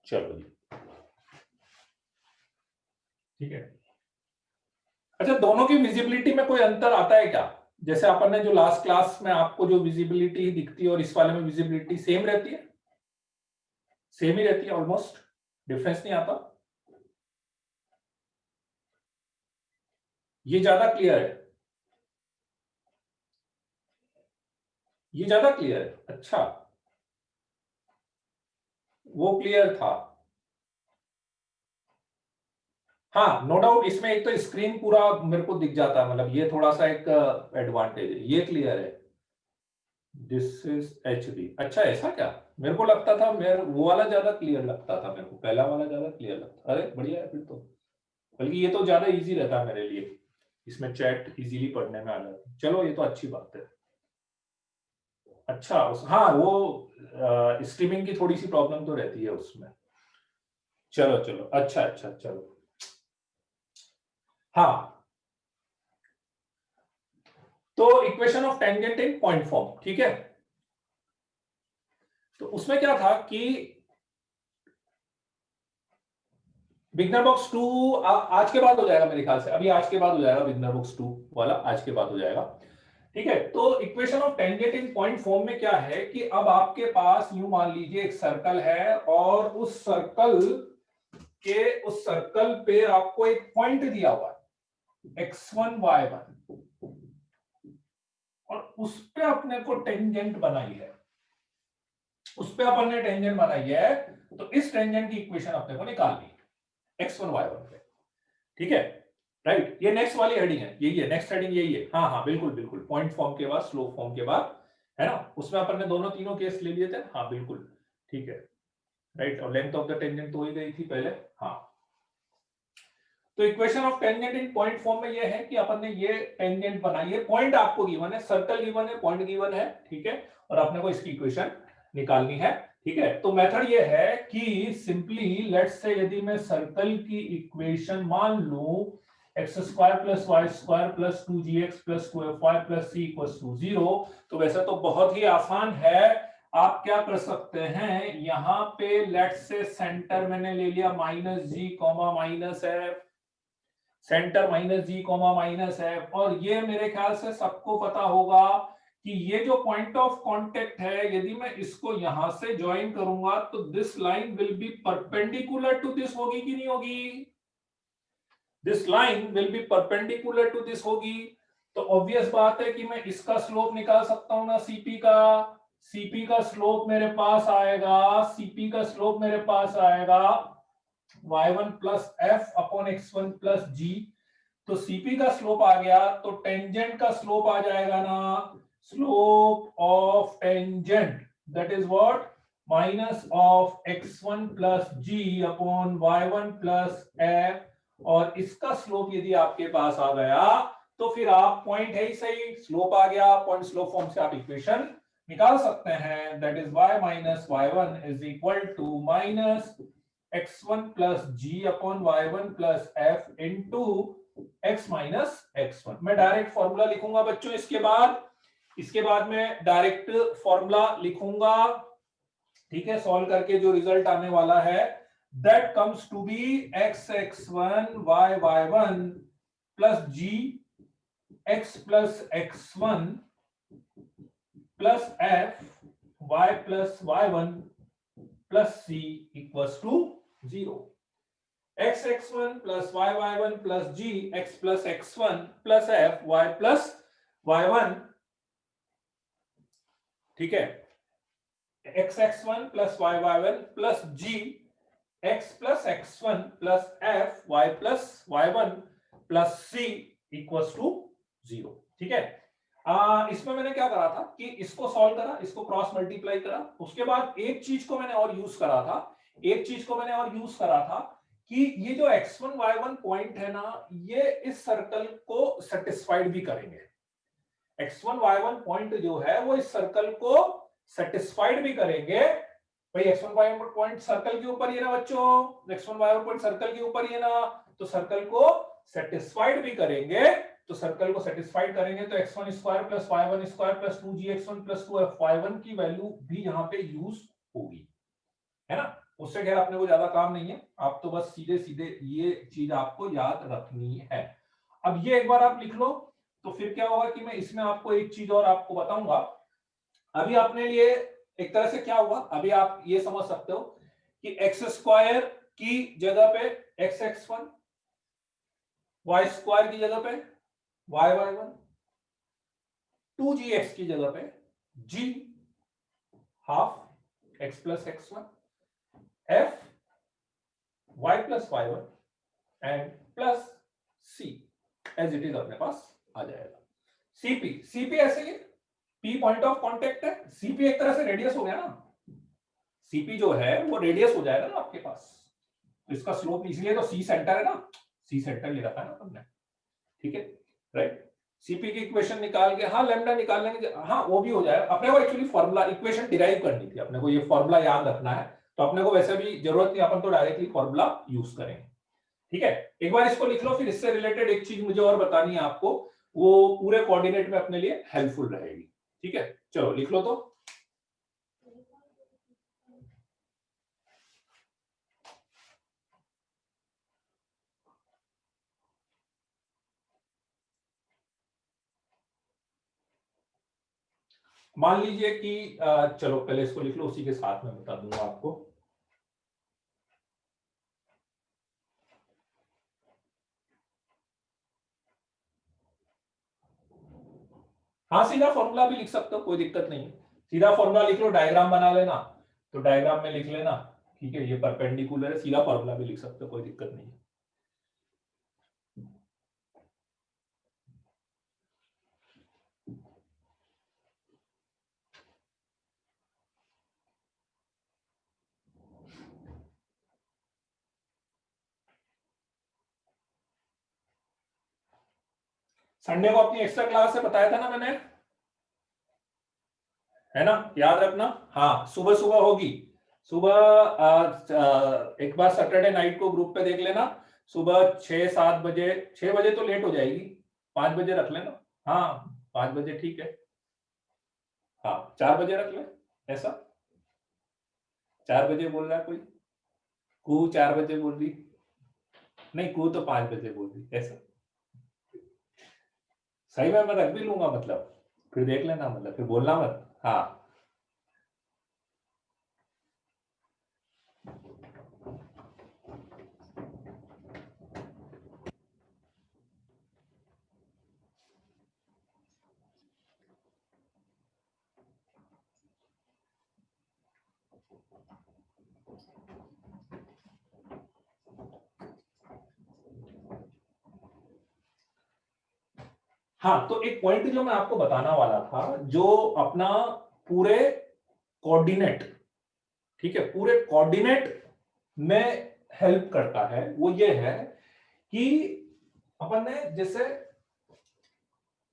चलो जी, ठीक है। अच्छा, दोनों की विजिबिलिटी में कोई अंतर आता है क्या? जैसे अपन ने जो लास्ट क्लास में आपको जो विजिबिलिटी दिखती है और इस वाले में विजिबिलिटी सेम रहती है, सेम ही रहती है ऑलमोस्ट, डिफरेंस नहीं आता? ये ज्यादा क्लियर है, ये ज्यादा क्लियर है। अच्छा, वो क्लियर था। हाँ, नो डाउट, इसमें एक तो स्क्रीन पूरा मेरे को दिख जाता है, मतलब ये थोड़ा सा एक एडवांटेज है, ये क्लियर है। This is HD. अच्छा, ऐसा क्या? मेरे को लगता था, मेरे वो वाला ज्यादा क्लियर लगता था, मेरे को पहला वाला ज्यादा क्लियर लगता। अरे बढ़िया है फिर तो, बल्कि ये तो ज्यादा इजी रहता है मेरे लिए, इसमें चैट इजीली पढ़ने में आ जाती है। चलो, ये तो अच्छी बात है। अच्छा, हाँ, वो स्ट्रीमिंग की थोड़ी सी प्रॉब्लम तो रहती है उसमें। चलो चलो, अच्छा अच्छा, चलो। हाँ, तो equation of tangent in point form, ठीक है। तो उसमें क्या था कि बिगनर बॉक्स 2 आज के बाद हो जाएगा मेरे ख्याल से, अभी आज के बाद हो जाएगा बिगनर बॉक्स 2 वाला, आज के बाद हो जाएगा, ठीक है। तो equation of tangent in point form में क्या है कि अब आपके पास यूं मान लीजिए एक सर्कल है, और उस सर्कल पे आपको एक पॉइंट दिया हुआ है x1 y1, और उस पे अपने को टेंजेंट बनाई है, उस पे अपन ने टेंजेंट बनाई है। तो इस टेंजेंट की इक्वेशन अपने को निकालनी है x1 y1 पे, ठीक है। राइट, ये नेक्स्ट वाली हेडिंग है, यही है नेक्स्ट हेडिंग, यही है। हाँ हाँ, बिल्कुल बिल्कुल, पॉइंट फॉर्म के बाद स्लोप फॉर्म के बाद, है ना, उसमें अपन ने दोनों तीनों केस ले लिए थे। हाँ बिल्कुल, ठीक है। राइट, और लेंथ ऑफ द टेंजेंट तो ही गई थी पहले। हाँ, तो equation of tangent in point form में ये है कि अपन ने ये टेंजेंट बनाई है, पॉइंट आपको गिवन है, सर्कल गिवन है, पॉइंट गिवन है, ठीक है, और अपने को इसकी इक्वेशन निकालनी है, ठीक है। तो मेथड ये है कि सिंपली लेट्स से, यदि मैं सर्कल की इक्वेशन मान लूं x square plus y square plus 2gx plus 2fy plus c equals to 0, तो वैसे तो बहुत ही आसान है। आप क्या कर सकते हैं, यहां पे लेट्स से सेंटर मैंने ले लिया minus g comma minus f, centre minus g comma minus f, और ये मेरे ख्याल से सबको पता होगा कि ये जो पॉइंट ऑफ कांटेक्ट है, यदि मैं इसको यहां से ज्वाइन करूंगा तो this line will be perpendicular to this, होगी कि नहीं होगी? This line will be perpendicular to this होगी। तो ऑब्वियस बात है कि मैं इसका स्लोप निकाल सकता हूं ना, सीपी का। सीपी का स्लोप मेरे पास आएगा, सीपी का स्लोप मेरे पास आएगा y1 plus f upon x1 plus g. तो सीपी का स्लोप आ गया, तो टेंजेंट का स्लोप आ जाएगा ना, slope of tangent that is what, minus of x1 plus g upon y1 plus f. और इसका स्लोप यदि आपके पास आ गया, तो फिर आप पॉइंट है ही सही, स्लोप आ गया, पॉइंट स्लोप फॉर्म से आप इक्वेशन निकाल सकते हैं, that is y minus y1 is equal to minus x1 plus g upon y1 plus f into x minus x1। मैं डायरेक्ट फॉर्मूला लिखूंगा बच्चों, इसके बाद मैं डायरेक्ट फॉर्मूला लिखूंगा, ठीक है। सॉल्व करके जो रिजल्ट आने वाला है, that comes to be x(x1) y(y1) plus g x plus x1 plus f y plus y1 plus c equals to 0। x(x1) plus y(y1) plus g x plus x1 plus f y plus y1, ठीक है। x(x1) plus y(y1) plus g x plus x1 plus f y plus y1 plus c equals to 0, ठीक है। इसमें मैंने क्या करा था कि इसको सॉल्व करा, इसको क्रॉस मल्टीप्लाई करा, उसके बाद एक चीज को मैंने और यूज करा था, कि ये जो x1 y1 पॉइंट है ना, ये इस सर्कल को सेटिस्फाइड भी करेंगे। x1 y1 पॉइंट जो है वो इस सर्कल को सेटिस्फाइड भी करेंगे। भाई x1 y1 पॉइंट सर्कल के ऊपर ही है ना बच्चों, x1 y1 पॉइंट सर्कल के ऊपर ही है ना, तो सर्कल को सेटिस्फाइड भी करेंगे। तो सर्कल को सेटिस्फाइड करेंगे तो x1 square plus y1 square plus 2gx1 plus 2fy1 की वैल्यू भी यहां पे यूज होगी, है ना। उससे खैर अपने को ज्यादा काम नहीं है, आप तो बस सीधे सीधे ये चीज आपको याद रखनी है। अब ये एक बार आप लिख लो, तो फिर क्या होगा कि मैं इसमें आपको एक चीज और आपको बताऊंगा। अभी आपने लिए एक तरह से क्या हुआ, अभी आप ये समझ सकते हो कि एक्स स्क्वायर की जगह पे x x one, y square की जगह पे वाई वाई वन, 2gx की जगह पे g half x plus x one, f y plus y one and plus c as it is अपने पास आ जाएगा। cp, cp ऐसे ही p पॉइंट ऑफ कांटेक्ट है, cp एक तरह से रेडियस हो गया ना, cp जो है वो रेडियस हो जाएगा ना आपके पास, तो इसका स्लोप इसलिए तो c सेंटर है ना, c सेंटर ले रखा है ना तुमने, ठीक है राइट। सीपी की इक्वेशन निकाल के, हाँ लैम्डा निकाल लेंगे, हाँ वो भी हो जाएगा। अपने को एक्चुअली फॉर्मूला इक्वेशन डिराइव करनी थी, अपने को ये फॉर्मूला याद रखना है, तो अपने को वैसे भी जरूरत नहीं, अपन तो डायरेक्टली फॉर्मूला यूज करेंगे, ठीक है। एक बार इसको लिख लो, फिर इससे रिलेटेड एक चीज मुझे और बतानी है आपको, वो पूरे कोऑर्डिनेट में अपने लिए हेल्पफुल रहेगी, ठीक है। चलो लिख लो तो। मान लीजिए कि चलो पहले इसको लिख लो, उसी के साथ में बता दूंगा आपको। हाँ सीधा फॉर्मूला भी लिख सकते हो, कोई दिक्कत नहीं है, सीधा फॉर्मूला लिख लो, डायग्राम बना लेना, तो डायग्राम में लिख लेना, ठीक है, ये परपेंडिकुलर है, सीधा फॉर्मूला भी लिख सकते हो, कोई दिक्कत नहीं है। संडे को अपनी एक्स्ट्रा क्लास से बताया था ना मैंने, है ना, याद रखना। हाँ सुबह सुबह होगी, सुबह एक बार सैटरडे नाइट को ग्रुप पे देख लेना, सुबह 6-7 बजे, 6 बजे तो लेट हो जाएगी, 5 बजे रख लेना, हाँ 5 बजे ठीक है, हाँ 4 बजे रख ले, ऐसा 4 बजे बोल रहा है कोई, कू 4 बजे बोल रही, नहीं कू तो 5 बजे बोल रही, ऐसा सही में मैं रख भी लूंगा, मतलब फिर देख लेना, मतलब फिर बोलना मत, हाँ। हाँ तो एक पॉइंट जो मैं आपको बताना वाला था, जो अपना पूरे कोऑर्डिनेट, ठीक है, पूरे कोऑर्डिनेट में हेल्प करता है, वो ये है कि अपन ने जैसे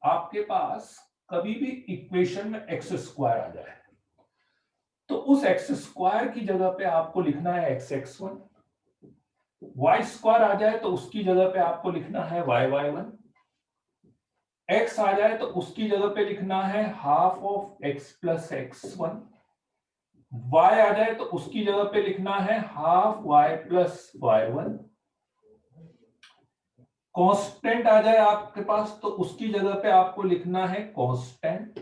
आपके पास कभी भी इक्वेशन में एक्स स्क्वायर आ जाए, तो उस एक्स स्क्वायर की जगह पे आपको लिखना है x x one, y square आ जाए तो उसकी जगह पे आपको लिखना है वाई वाई वन, एक्स आ जाए तो उसकी जगह पे लिखना है half of x plus x one, y आ जाए तो उसकी जगह पे लिखना है half y plus y one, constant आ जाए आपके पास तो उसकी जगह पे आपको लिखना है कांस्टेंट,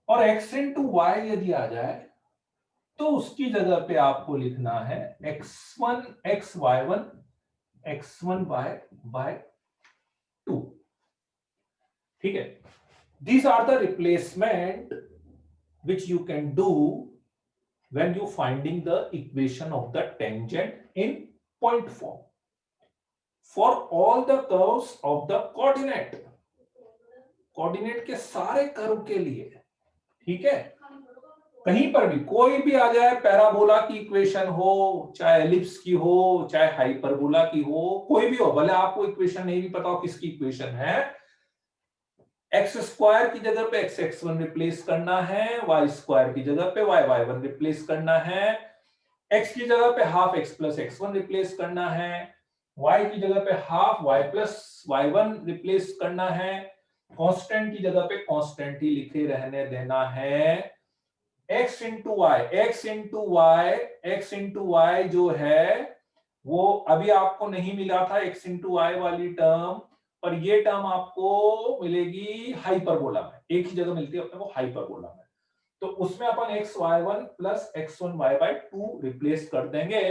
और एक्स इंटू वाई यदि आ जाए तो उसकी जगह पे आपको लिखना है x1 x Y one, x1 y 2, ठीक है। These are the replacement which you can do when you finding the equation of the tangent in point form for all the curves of the coordinate, coordinate के सारे curve के लिए, ठीक है। कहीं पर भी कोई भी आ जाए, पैराबोला की इक्वेशन हो, चाहे एलिप्स की हो, चाहे हाइपरबोला की हो, कोई भी हो, भले आपको इक्वेशन नहीं भी पता हो किसकी इक्वेशन है, एक्स स्क्वायर की जगह पे एक्स एक्स वन रिप्लेस करना है, वाई स्क्वायर की जगह पे वाई वाई वन रिप्लेस करना है, एक्स की जगह पे half x plus x one replace करना है, वाई की जगह पे half y plus y one replace करना है, कांस्टेंट की जगह पे कांस्टेंट ही लिखे रहने देना है, x into y, x into y जो है वो अभी आपको नहीं मिला था x इंटू वाई वाली टर्म, पर ये टर्म आपको मिलेगी हाइपरबोला में, एक ही जगह मिलती है अपने को हाइपरबोला में। तो उसमें अपन xy1 प्लस x1y/2 रिप्लेस कर देंगे,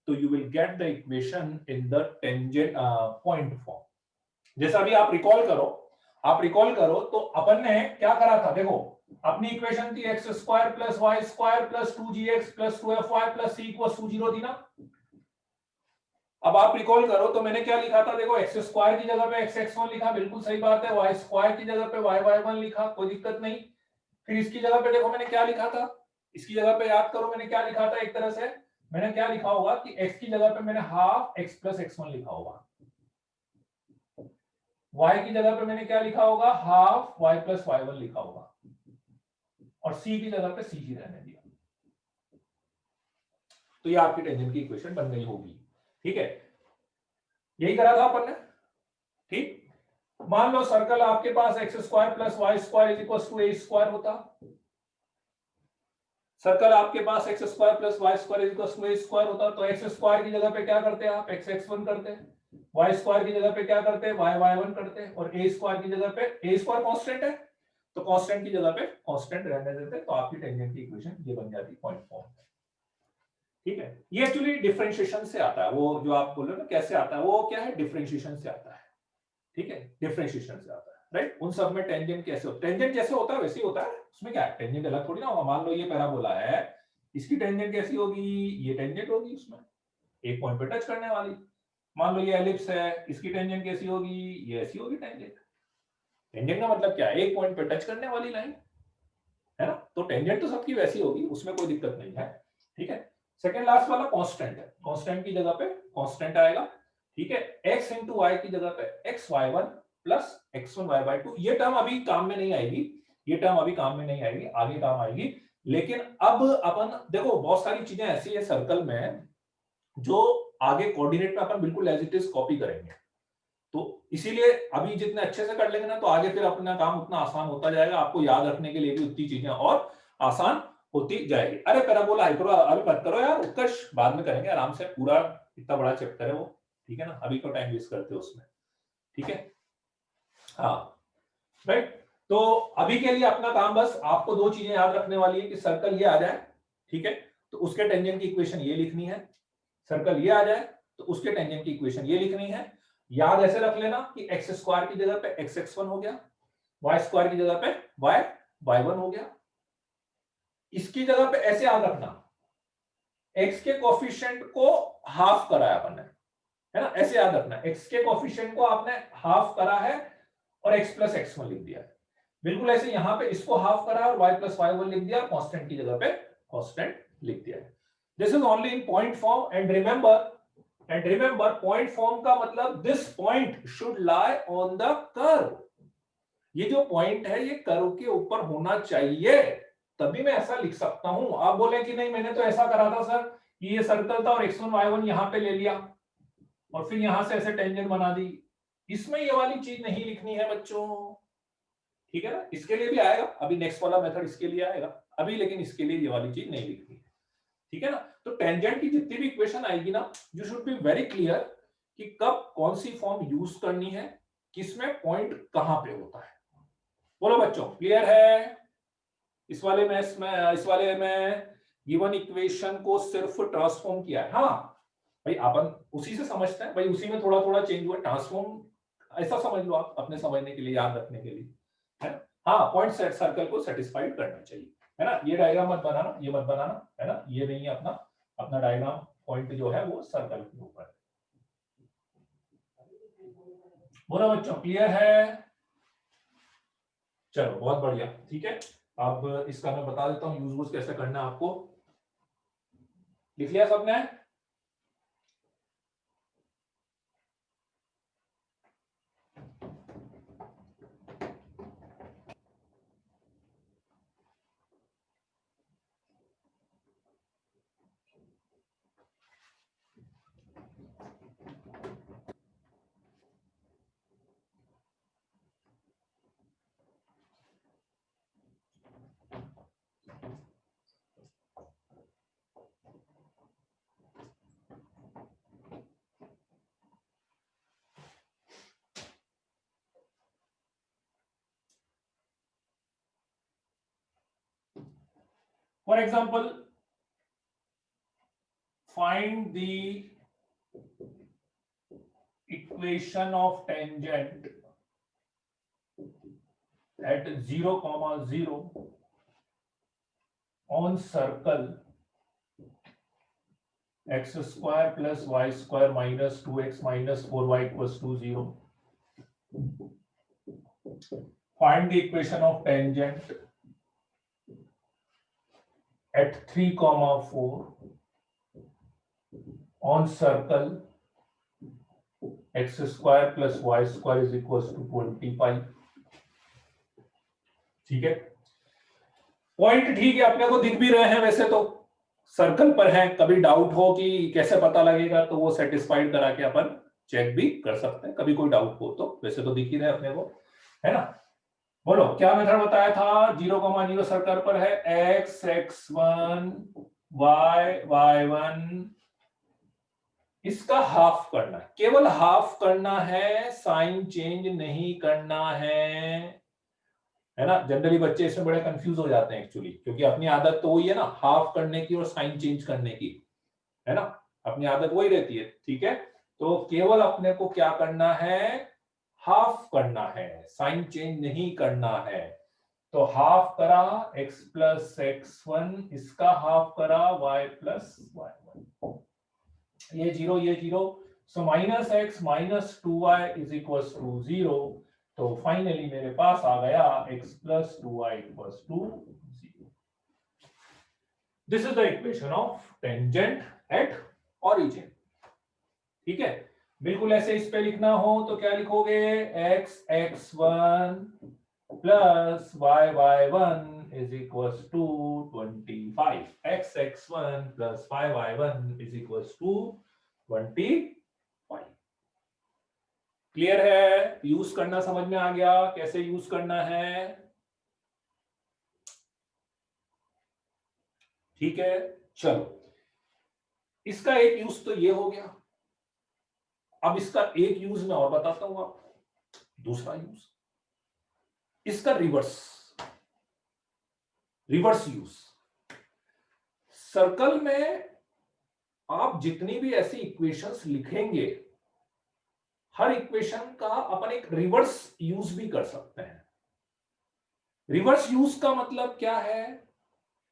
तो you will get the equation in the tangent point form. जैसा अभी आप रिकॉल करो तो अपन ने क्या करा था, देखो अपनी इक्वेशन थी x square plus y square plus 2gx plus 2fy plus c equals to 0 थी ना। अब आप रिकॉल करो तो मैंने क्या लिखा था, देखो एक्स स्क्वायर की जगह पे x(x1) लिखा, बिल्कुल सही बात है, वाई स्क्वायर की जगह पे y(y1) लिखा, कोई दिक्कत नहीं। फिर इसकी जगह पे देखो मैंने क्या लिखा था, इसकी जगह पे याद करो मैंने क्या लिखा था, एक तरह से मैंने क्या लिखा होगा कि x की जगह पे मैंने हाफ x प्लस x1 लिखा होगा, y की जगह पे मैंने क्या लिखा होगा, हाफ y प्लस y1 लिखा होगा, और c की जगह पे cg रहने दिया। तो ये आपकी टेंजेंट की इक्वेशन बन गई होगी, ठीक है, यही करा था अपन ने, ठीक। मान लो सर्कल आपके पास x square plus y square is equal to a square होता, सर्कल आपके पास x square plus y square is equal to a square होता, तो एक्स स्क्वायर की जगह पे क्या करते हैं आप, एक्स x1 करते हैं, वाई स्क्वायर की जगह पे क्या करते हैं, वाई y1 करते हैं, और ए स्क्वायर की जगह पे, ए स्क्वायर कांस्टेंट है तो कांस्टेंट की जगह पे कांस्टेंट रहने देते, तो आपकी टेंजेंट की इक्वेशन ये बन जाती पॉइंट फॉर्म। ठीक है, ये एक्चुअली डिफरेंशिएशन से आता है, वो जो आप बोल रहे हो ना कैसे आता है, वो क्या है, डिफरेंशिएशन से आता है, ठीक है, डिफरेंशिएशन से आता है, राइट। उन सब में टेंजेंट कैसे होता है, टेंजेंट जैसे होता है वैसे ही होता है, उसमें क्या है, टेंजेंट अलग थोड़ी ना होगा। मान लो ये पैराबोला है, इसकी टेंजेंट कैसी होगी, ये टेंजेंट होगी उसमें एक पॉइंट पे टच करने वाली। मान लो ये एलिप्स है, इसकी टेंजेंट कैसी होगी, ये ऐसी होगी टेंजेंट। टेंजेंट का मतलब क्या है, एक पॉइंट पे टच करने वाली लाइन, है ना, तो टेंजेंट तो सबकी वैसी होगी, उसमें कोई दिक्कत नहीं है, ठीक है। सेकंड लास्ट वाला कांस्टेंट है, कांस्टेंट की जगह पे कांस्टेंट आएगा, ठीक है। x इंटू वाई की जगह पे xy1 प्लस x1y/2, ये टर्म अभी काम में नहीं आएगी, ये टर्म अभी काम में नहीं आएगी, आगे काम आएगी। लेकिन अब अपन देखो बहुत सारी चीजें ऐसी है सर्कल में जो आगे कोऑर्डिनेट में अपन बिल्कुल एज इट इज कॉपी करेंगे, तो इसीलिए अभी जितने अच्छे से कर लेंगे ना तो आगे फिर अपना काम उतना आसान होता जाएगा, आपको याद रखने के लिए भी उतनी चीजें और आसान होती जाएगी। अरे पैराबोला हाइपरबोला अभी मत करो यार उत्कर्ष, बाद में करेंगे आराम से, पूरा इतना बड़ा चैप्टर है वो, ठीक है ना, अभी तो टाइम वेस्ट करते हो उसमें, ठीक है। हाँ राइट, तो अभी के लिए अपना काम बस आपको दो चीजें याद रखने वाली है कि सर्कल ये आ जाए, ठीक है, तो उसके टेंजेंट की इक्वेशन ये लिखनी है, सर्कल ये आ जाए तो उसके टेंजेंट की इक्वेशन ये लिखनी है। याद ऐसे रख लेना कि एक्स स्क्वायर की जगह पे एक्स x1 हो गया, वाई स्क्वायर की जगह पे वाई y1 हो गया। इसकी जगह पे ऐसे याद रखना, x के कोफिशिएंट को हाफ करा है अपन ने, है ना, ऐसे याद रखना x के कोफिशिएंट को आपने हाफ करा है और x प्लस x1 लिख दिया है, बिल्कुल ऐसे यहां पे इसको हाफ करा और y प्लस y1 लिख दिया, कांस्टेंट की जगह पे कांस्टेंट लिख दिया है। This is only in point form and remember point form का मतलब this point should lie on the curve, ये जो पॉइंट है ये कर्व के ऊपर होना चाहिए, तभी मैं ऐसा लिख सकता हूं। आप बोले कि नहीं मैंने तो ऐसा करा था सर कि ये सर्कल था और x1 y1 यहां पे ले लिया और फिर यहां से ऐसे टेंजेंट बना दी, इसमें ये वाली चीज नहीं लिखनी है बच्चों, ठीक है ना। इसके लिए भी आएगा अभी नेक्स्ट वाला मेथड, इसके लिए आएगा अभी, लेकिन इसके लिए ये वाली चीज नहीं लिखनी है, ठीक है ना। तो टेंजेंट की जितनी भी इक्वेशन आएगी ना, you should be very clear कि कब कौन सी फॉर्म यूज करनी है, किसमें पॉइंट कहां पे होता है। बोलो बच्चों क्लियर है। इस वाले में गिवन इक्वेशन को सिर्फ ट्रांसफॉर्म किया है, हाँ भाई अपन उसी से समझते हैं भाई, उसी में थोड़ा थोड़ा चेंज हुआ, ट्रांसफॉर्म ऐसा समझ लो आप अपने समझने के लिए, याद रखने के लिए, है ना। हाँ पॉइंट सेट सर्कल को सेटिस्फाइड करना चाहिए, है ना। ये डायग्राम मत बनाना, ये मत बनाना, है ना, ये नहीं है अपना, अपना डायग्राम पॉइंट जो है वो सर्कल के ऊपर। बोलो बच्चों क्लियर है, चलो बहुत बढ़िया, ठीक है। अब इसका मैं बता देता हूँ यूज कैसे करना है आपको, लिख लिया सबने। For example, find the equation of tangent at 0, 0 on circle x square plus y square minus 2x minus 4y equals to 0. Find the equation of tangent at 3, 4 on circle x square plus y square is equals to 25. ठीक है, point ठीक है, अपने को दिख भी रहे हैं, वैसे तो सर्कल पर है, कभी डाउट हो कि कैसे पता लगेगा तो वो सेटिस्फाइड करा के अपन चेक भी कर सकते हैं, कभी कोई डाउट हो तो। वैसे तो दिख ही रहे अपने को, है ना। बोलो क्या मेथड बताया था, 0, 0 सर्कल पर है, x x1 y y1, इसका हाफ करना है, केवल हाफ करना है, साइन चेंज नहीं करना है ना। जनरली बच्चे इसमें बड़े कंफ्यूज हो जाते हैं एक्चुअली, क्योंकि अपनी आदत तो वही है ना, हाफ करने की और साइन चेंज करने की, है ना, अपनी आदत वही रहती है। ठीक है, तो केवल अपने को क्या करना है, हाफ करना है, साइन चेंज नहीं करना है। तो हाफ करा x प्लस x1, इसका हाफ करा y प्लस y1, ये 0 ये 0, so minus x minus 2y is equals to 0। तो फाइनली मेरे पास आ गया x plus 2y equals to 0। This is the equation of tangent at origin. ठीक है, बिल्कुल ऐसे इस पे लिखना हो तो क्या लिखोगे, x x1 plus y y1 is equals to 25, x x1 plus y y1 is equals to 25। Clear है, यूज करना समझ में आ गया, कैसे यूज करना है। ठीक है, चलो इसका एक यूज तो ये हो गया। अब इसका एक यूज मैं और बताता हूं आपको, दूसरा यूज इसका रिवर्स यूज। सर्कल में आप जितनी भी ऐसी इक्वेशंस लिखेंगे, हर इक्वेशन का अपन एक रिवर्स यूज भी कर सकते हैं। रिवर्स यूज का मतलब क्या है,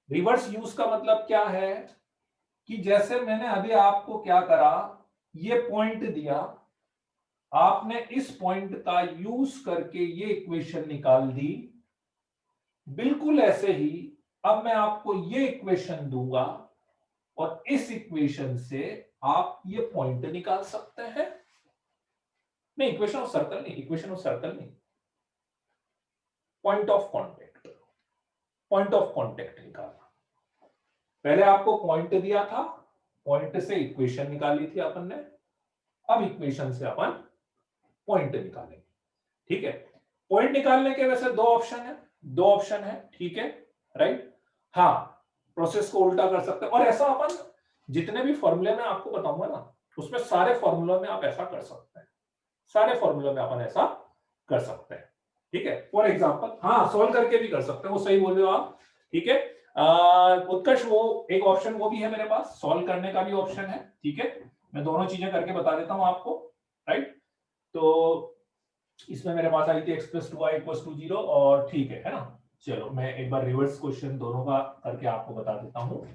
रिवर्स यूज का मतलब क्या है कि जैसे मैंने अभी आपको क्या करा, ये पॉइंट दिया, आपने इस पॉइंट का यूज करके ये इक्वेशन निकाल दी, बिल्कुल ऐसे ही अब मैं आपको ये इक्वेशन दूंगा और इस इक्वेशन से आप ये पॉइंट निकाल सकते हैं। नहीं, इक्वेशन ऑफ सर्कल नहीं, इक्वेशन ऑफ सर्कल नहीं, point of contact, point of contact निकालना। पहले आपको पॉइंट दिया था, पॉइंट से इक्वेशन निकाली थी अपन ने, अब इक्वेशन से अपन पॉइंट निकालेंगे। ठीक है, पॉइंट निकालने के वैसे दो ऑप्शन है, ठीक है, राइट। हाँ, प्रोसेस को उल्टा कर सकते हैं, और ऐसा अपन जितने भी फॉर्मूले में आपको बताऊंगा ना, उसमें सारे फॉर्मूलों में आप ऐसा कर सकते हैं, सारे फॉर्मूलों में अपन ऐसा कर सकते हैं। ठीक है, फॉर एग्जांपल, हाँ सॉल्व करके भी कर सकते हैं, वो सही बोल रहे हो आप। ठीक है, उत्कर्ष वो एक ऑप्शन वो भी है मेरे पास, सॉल्व करने का भी ऑप्शन है। ठीक है, मैं दोनों चीजें करके बता देता हूं आपको, राइट। तो इसमें मेरे पास आई थी x plus 2y equals to 0, और ठीक है ना। चलो मैं एक बार रिवर्स क्वेश्चन दोनों का करके आपको बता देता हूं।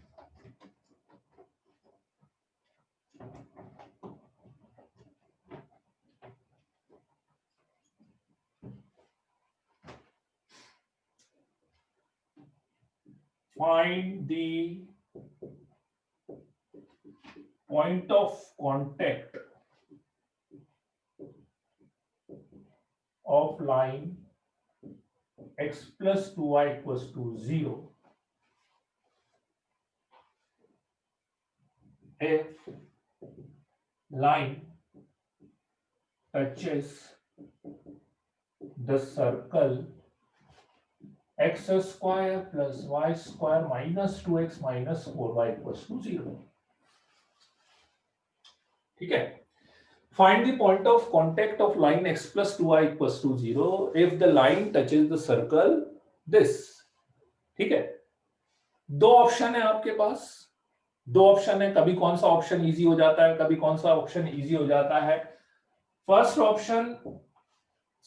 Find the point of contact of line x plus 2y equals to 0 if line touches the circle x square plus y square minus 2x minus 4y equals to 0. ठीक है, find the point of contact of line x plus 2y equals to 0 if the line touches the circle this. ठीक है, दो option है आपके पास, दो option है, कभी कौन सा ऑप्शन इजी हो जाता है, कभी कौन सा ऑप्शन इजी हो जाता है। फर्स्ट ऑप्शन,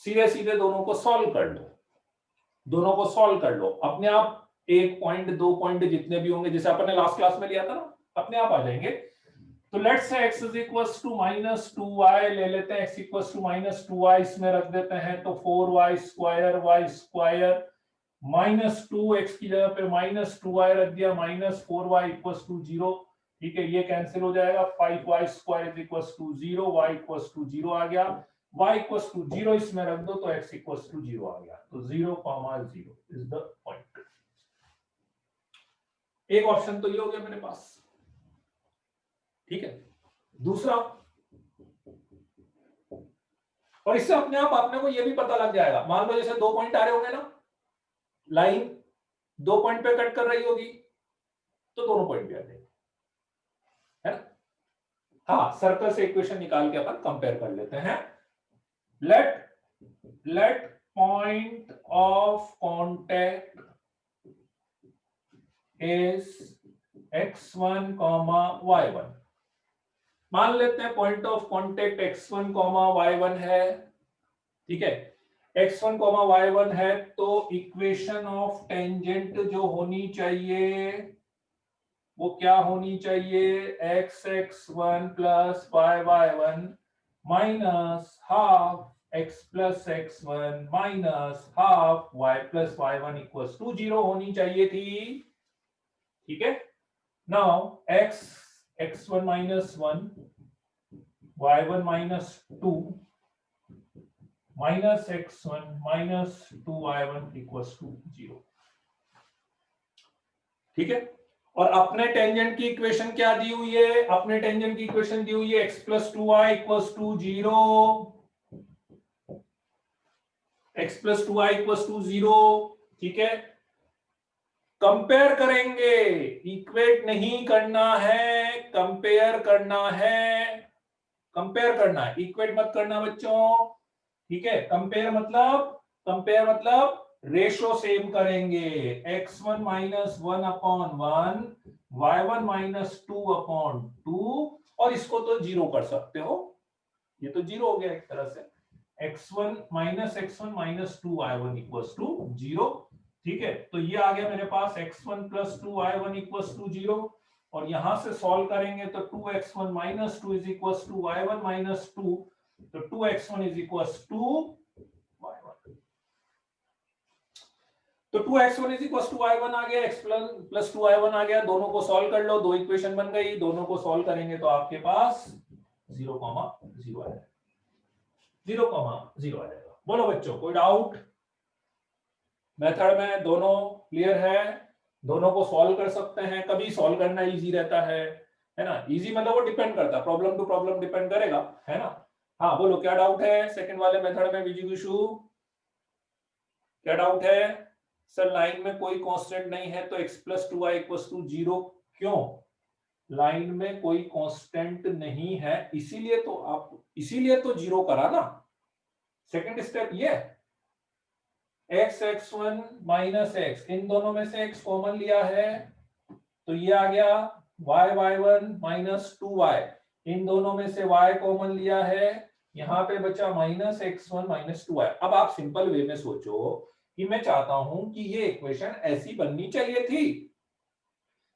सीधे सीधे दोनों को सॉल्व कर लो, दोनों को सॉल्व कर लो, अपने आप एक पॉइंट दो पॉइंट जितने भी होंगे, जैसे अपन ने लास्ट क्लास में लिया था ना, अपने आप आ जाएंगे। तो let's say x is equals to minus two y ले लेते हैं, x equals to minus two y इसमें रख देते हैं, तो 4y square minus two, x की जगह पे माइनस टू वाई रख दिया, माइनस 4y इक्वल्स टू 0। ठीक है, ये कैंसिल हो जाएगा, 5y square is equals to 0, y equals to 0 आ गया, y इक्वल्स टू 0 इसमें रख दो तो x इक्वल्स टू 0 आ गया, तो 0,0 इज द पॉइंट। एक ऑप्शन तो ये हो गया मेरे पास, ठीक है। दूसरा, और इससे अपने आप आपने को ये भी पता लग जाएगा, मान लो जैसे दो पॉइंट आ रहे होंगे ना, लाइन दो पॉइंट पे कट कर रही होगी, तो दोनों पॉइंट भी आ जाएंगे, है ना। हाँ, सर्कल से इक्वेशन निकाल के अपन कंपेयर कर लेते हैं। Let point of contact is x1, y1। मान लेते हैं point of contact x1, y1 है, ठीक है। x1, y1 है, तो इक्वेशन ऑफ टेंजेंट जो होनी चाहिए वो क्या होनी चाहिए, x(x1) plus y(y1) minus half x plus x1 minus half y plus y1 equals to 0 होनी चाहिए थी, ठीक है। Now x(x1 minus 1) y1 minus 2 minus x1 minus 2y1 equals to 0, ठीक है। और अपने टेंजेंट की इक्वेशन क्या दी हुई है, अपने टेंजेंट की इक्वेशन दी हुई है x plus two y equals to 0, x plus two y equals to 0, ठीक है। कंपेयर करेंगे, इक्वेट नहीं करना है, कंपेयर करना है, कंपेयर करना है, इक्वेट मत करना बच्चों, ठीक है। कंपेयर मतलब रेशो सेम करेंगे, x1 minus 1 upon 1, y1 minus 2 upon 2, और इसको तो जीरो कर सकते हो, ये तो जीरो हो गया एक तरह से, x1 minus 2 y1 equals to 0, ठीक है। तो ये आ गया मेरे पास x1 plus 2 y1 equals to 0, और यहां से सॉल्व करेंगे तो 2x1 minus 2 is equals to y1 minus 2, तो 2x1 is equals to y1, तो 2x1 is equals to y1 आ गया, x प्लस 2y1 आ गया, दोनों को सॉल्व कर लो, दो इक्वेशन बन गई, दोनों को सॉल्व करेंगे तो आपके पास 0,0 आएगा, 0,0 आ जाएगा। बोलो बच्चों, कोई डाउट? मेथड में दोनों क्लियर है, दोनों को सॉल्व कर सकते हैं, कभी सॉल्व करना इजी रहता है ना। इजी मतलब वो डिपेंड करता है, प्रॉब्लम टू प्रॉब्लम डिपेंड करेगा, है ना। हाँ बोलो, क्या डाउट है सेकंड वाले मेथड में विजिगुशु, क्या डाउट है? सर लाइन में कोई कांस्टेंट नहीं है तो x plus two y equals to 0, क्यों? लाइन में कोई कांस्टेंट नहीं है, इसीलिए तो 0 करा ना। सेकंड स्टेप ये x(x1) माइनस x, इन दोनों में से x कॉमन लिया है तो ये आ गया y(y1) माइनस 2y, इन दोनों में से y कॉमन लिया है, यहां पे बचा माइनस x1 माइनस 2y। अब आप सिंपल वे में सोचो कि मैं चाहता हूं कि ये इक्वेशन ऐसी बननी चाहिए थी,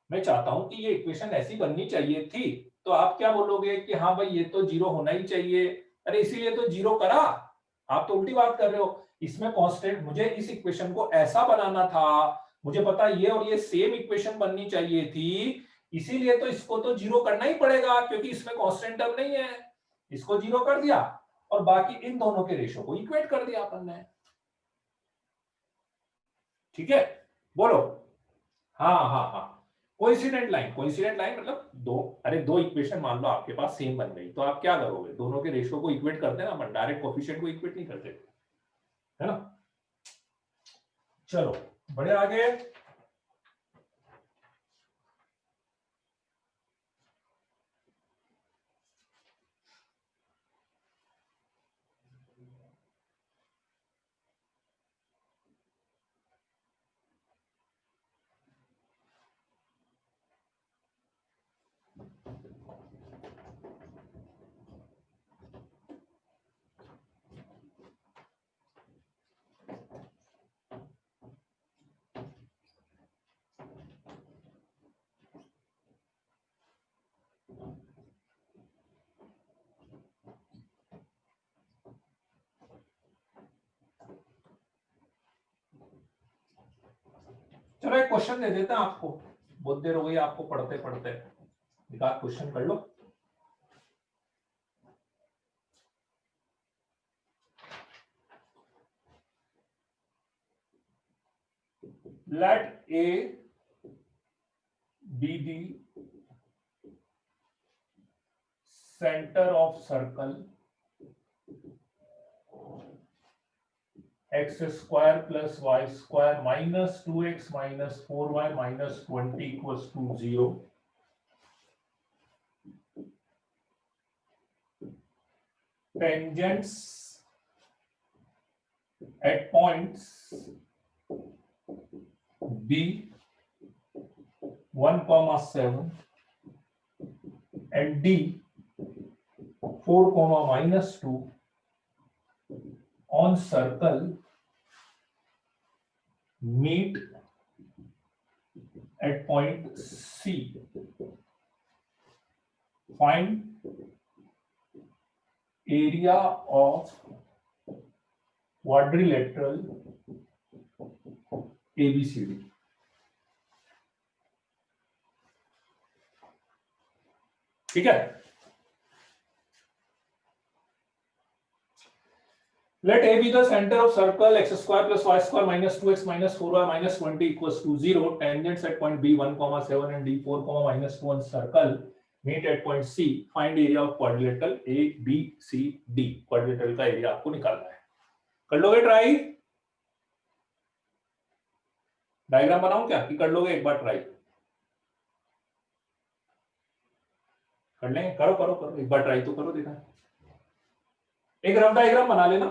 मैं चाहता हूं कि ये इक्वेशन ऐसी बननी चाहिए थी, तो आप क्या बोलोगे कि हाँ भाई ये तो 0 होना ही चाहिए, अरे इसीलिए तो 0 करा। आप तो उल्टी बात कर रहे हो, इसमें कांस्टेंट, मुझे इस इक्वेशन को ऐसा बनाना था, मुझे पता ये और ये सेम इक्वेशन बननी चाहिए थी, इसीलिए तो इसको तो 0 करना ही पड़ेगा, क्योंकि इसमें कांस्टेंट टर्म नहीं है, इसको 0 कर दिया और बाकी इन दोनों के रेशो को इक्वेट कर दिया अपन ने, ठीक है। बोलो, हाँ हाँ हाँ, कोइंसिडेंट लाइन मतलब दो, अरे दो इक्वेशन मान लो आपके पास सेम बन गई, तो आप क्या करोगे, दोनों के रेशियो को इक्वेट करते हैं ना अपन, डायरेक्ट कोएफिशिएंट को इक्वेट नहीं करते, है ना। चलो बढ़े आगे, चलो एक क्वेश्चन दे देते हैं आपको, बहुत देर हो गई आपको पढ़ते पढ़ते, एक क्वेश्चन कर लो। Let A be the center of circle x square plus y square minus 2x minus 4y minus 20 equals to 0. Tangents at points B 1,7 and D 4, minus 2 on circle meet at point C. Find area of quadrilateral ABCD. ठीक है, let A be the center of circle x square plus y square minus 2x minus 4y minus 20 equals to 0. Tangents at point B 1,7 and D 4, minus 2 on circle meet at point C. Find area of quadrilateral ABCD. Quadrilateral का area आपको निकालना है, कर लोगे try? Diagram बनाऊं क्या कि कर लोगे एक बार ट्राई? कर लेंगे, करो करो करो, एक बार ट्राई तो करो, देखा एक रफ डायग्राम बना लेना,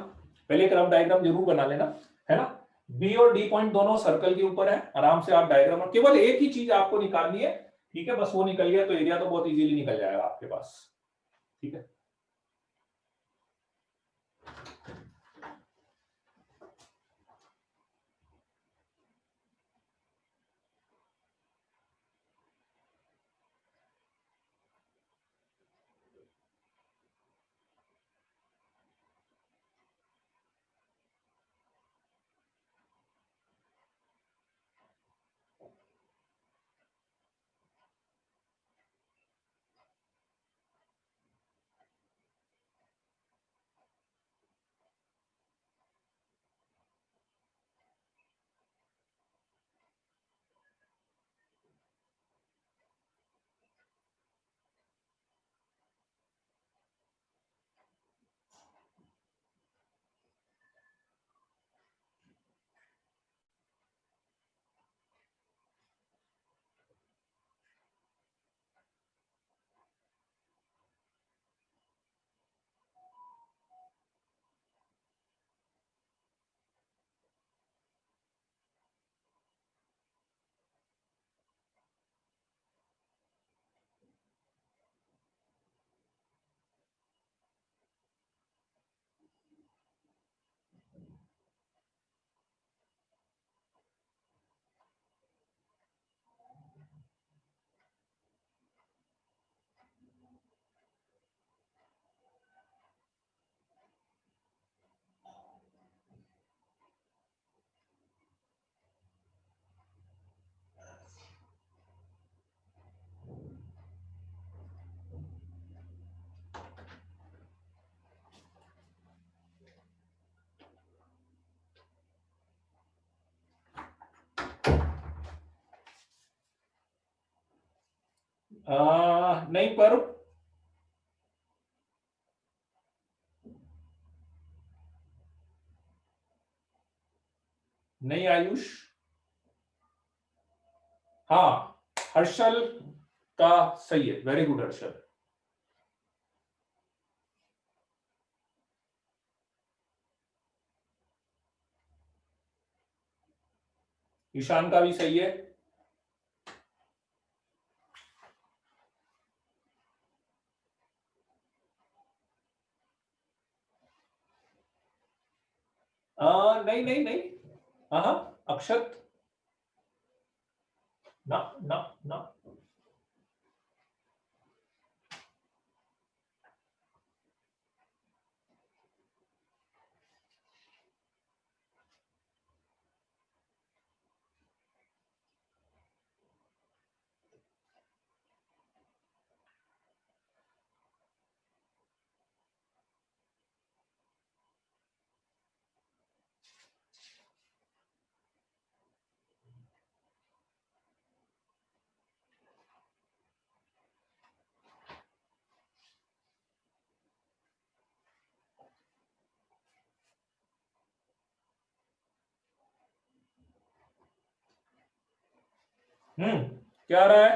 पहले एक रफ डायग्राम जरूर बना लेना, है ना। बी और डी पॉइंट दोनों सर्कल के ऊपर है, आराम से आप डायग्राम, और केवल एक ही चीज आपको निकालनी है, ठीक है, बस वो निकल गया तो एरिया तो बहुत इजीली निकल जाएगा आपके पास, ठीक है। नहीं पर नहीं आयुष, हाँ हर्षल का सही है, वेरी गुड हर्षल। ईशान का भी सही है। नहीं नहीं नहीं, हाँ अक्षत, ना ना ना, क्या आ रहा है?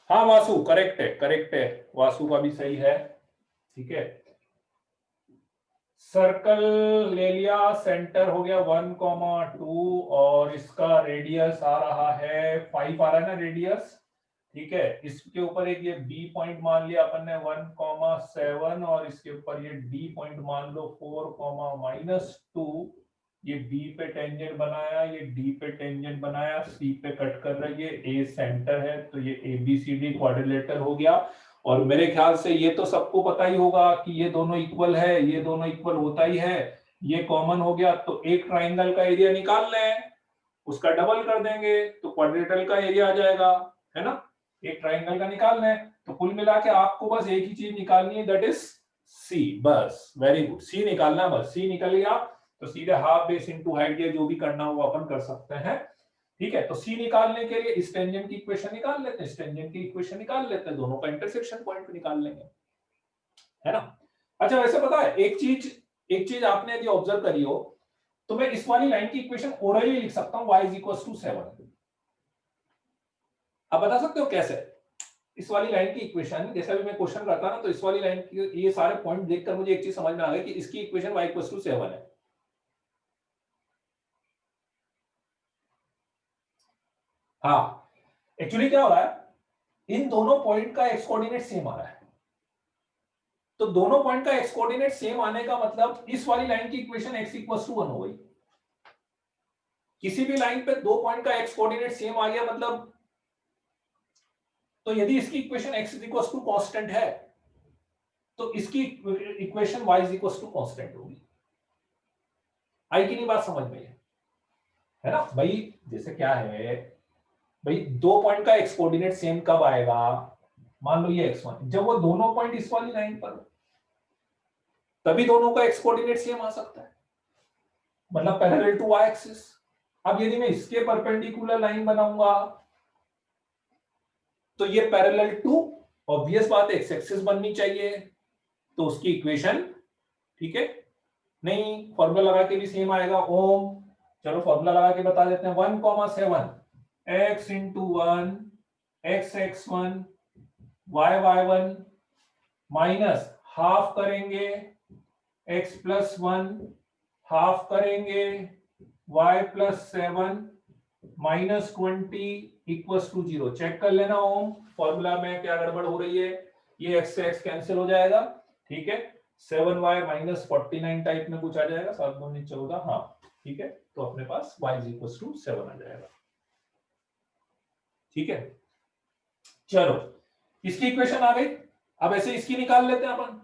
हाँ वासु, करेक्ट है, करेक्ट है, वासु का भी सही है। ठीक है, सर्कल ले लिया, सेंटर हो गया 1,2 और इसका रेडियस आ रहा है 5 आ रहा है ना रेडियस। ठीक है, इसके ऊपर एक ये बी पॉइंट मान लिया अपन ने 1,7 और इसके ऊपर ये डी पॉइंट मान लो 4,-2। ये बी पे टेंजेंट बनाया, ये डी पे टेंजेंट बनाया, सी पे कट कर रही है, ए सेंटर है, तो ये ABCD क्वाड्रिलेटरल हो गया। और मेरे ख्याल से ये तो सबको पता ही होगा कि ये दोनों इक्वल है, ये दोनों इक्वल होता ही है, ये कॉमन हो गया, तो एक ट्राइंगल का एरिया निकाल लें, उसका डबल कर देंगे तो क्वाड्रेटल का एरिया आ जाएगा, है ना। एक ट्राइंगल का निकाल लें, तो कुल मिला के आपको बस एक ही चीज निकालनी है, दैट इज सी। बस, वेरी गुड, सी निकालना, बस सी निकल गया तो सीधे हाफ बेस इनटू हाइट, ये जो भी करना हो अपन कर सकते हैं। ठीक है, तो सी निकालने के लिए इस टेंजेंट की इक्वेशन निकाल लेते हैं, इस टेंजेंट की इक्वेशन निकाल लेते हैं, दोनों का इंटरसेक्शन पॉइंट निकाल लेंगे, है ना। अच्छा, वैसे पता है एक चीज आपने यदि ऑब्जर्व करी हो, तो मैं इस वाली लाइन की इक्वेशन ओरली लिख सकता हूं, y = 7। आप बता सकते हो कैसे? इस वाली लाइन की इक्वेशन जैसा भी मैं क्वेश्चन करता ना, तो इस वाली लाइन की ये सारे पॉइंट देखकर मुझे एक चीज समझ में आ गई कि इसकी इक्वेशन y = 7 है। हाँ, एक्चुअली क्या हो रहा है, इन दोनों पॉइंट का एक्स कोऑर्डिनेट सेम आ रहा है, तो दोनों पॉइंट का एक्स कोऑर्डिनेट सेम आने का मतलब इस वाली लाइन की इक्वेशन x = 1 हो गई। किसी भी लाइन पे दो पॉइंट का एक्स कोऑर्डिनेट सेम आ गया मतलब, तो यदि इसकी इक्वेशन x = कांस्टेंट है तो इसकी इक्वेशन y = कांस्टेंट होगी। आई की नहीं बात समझ में, है ना भाई। जैसे क्या है भाई, दो पॉइंट का एक्स कोऑर्डिनेट सेम कब आएगा, मान लो ये x1, जब वो दोनों पॉइंट इस वाली लाइन पर, तभी दोनों का एक्स कोऑर्डिनेट सेम आ सकता है, मतलब पैरेलल टू y एक्सिस। अब यदि मैं इसके परपेंडिकुलर लाइन बनाऊंगा तो ये पैरेलल टू, ऑब्वियस बात है, एक्स एक्सिस बननी चाहिए, तो उसकी इक्वेशन, ठीक है, नहीं फॉर्मूला लगा के भी सेम आएगा, ओम। चलो फॉर्मूला लगा के बता देते हैं, 1,7 x × 1 x(x1) y(y1) minus half करेंगे x + 1, हाफ करेंगे y + 7 -20 = 0। चेक कर लेना ओम, फॉर्मूला में क्या गड़बड़ हो रही है, ये x से x कैंसिल हो जाएगा, ठीक है, 7y -49 टाइप में कुछ आ जाएगा, 7 दूनी 14, हाँ ठीक है, तो अपने पास y = 7 आ जाएगा। ठीक है, चलो इसकी इक्वेशन आ गई। अब ऐसे इसकी निकाल लेते हैं अपन।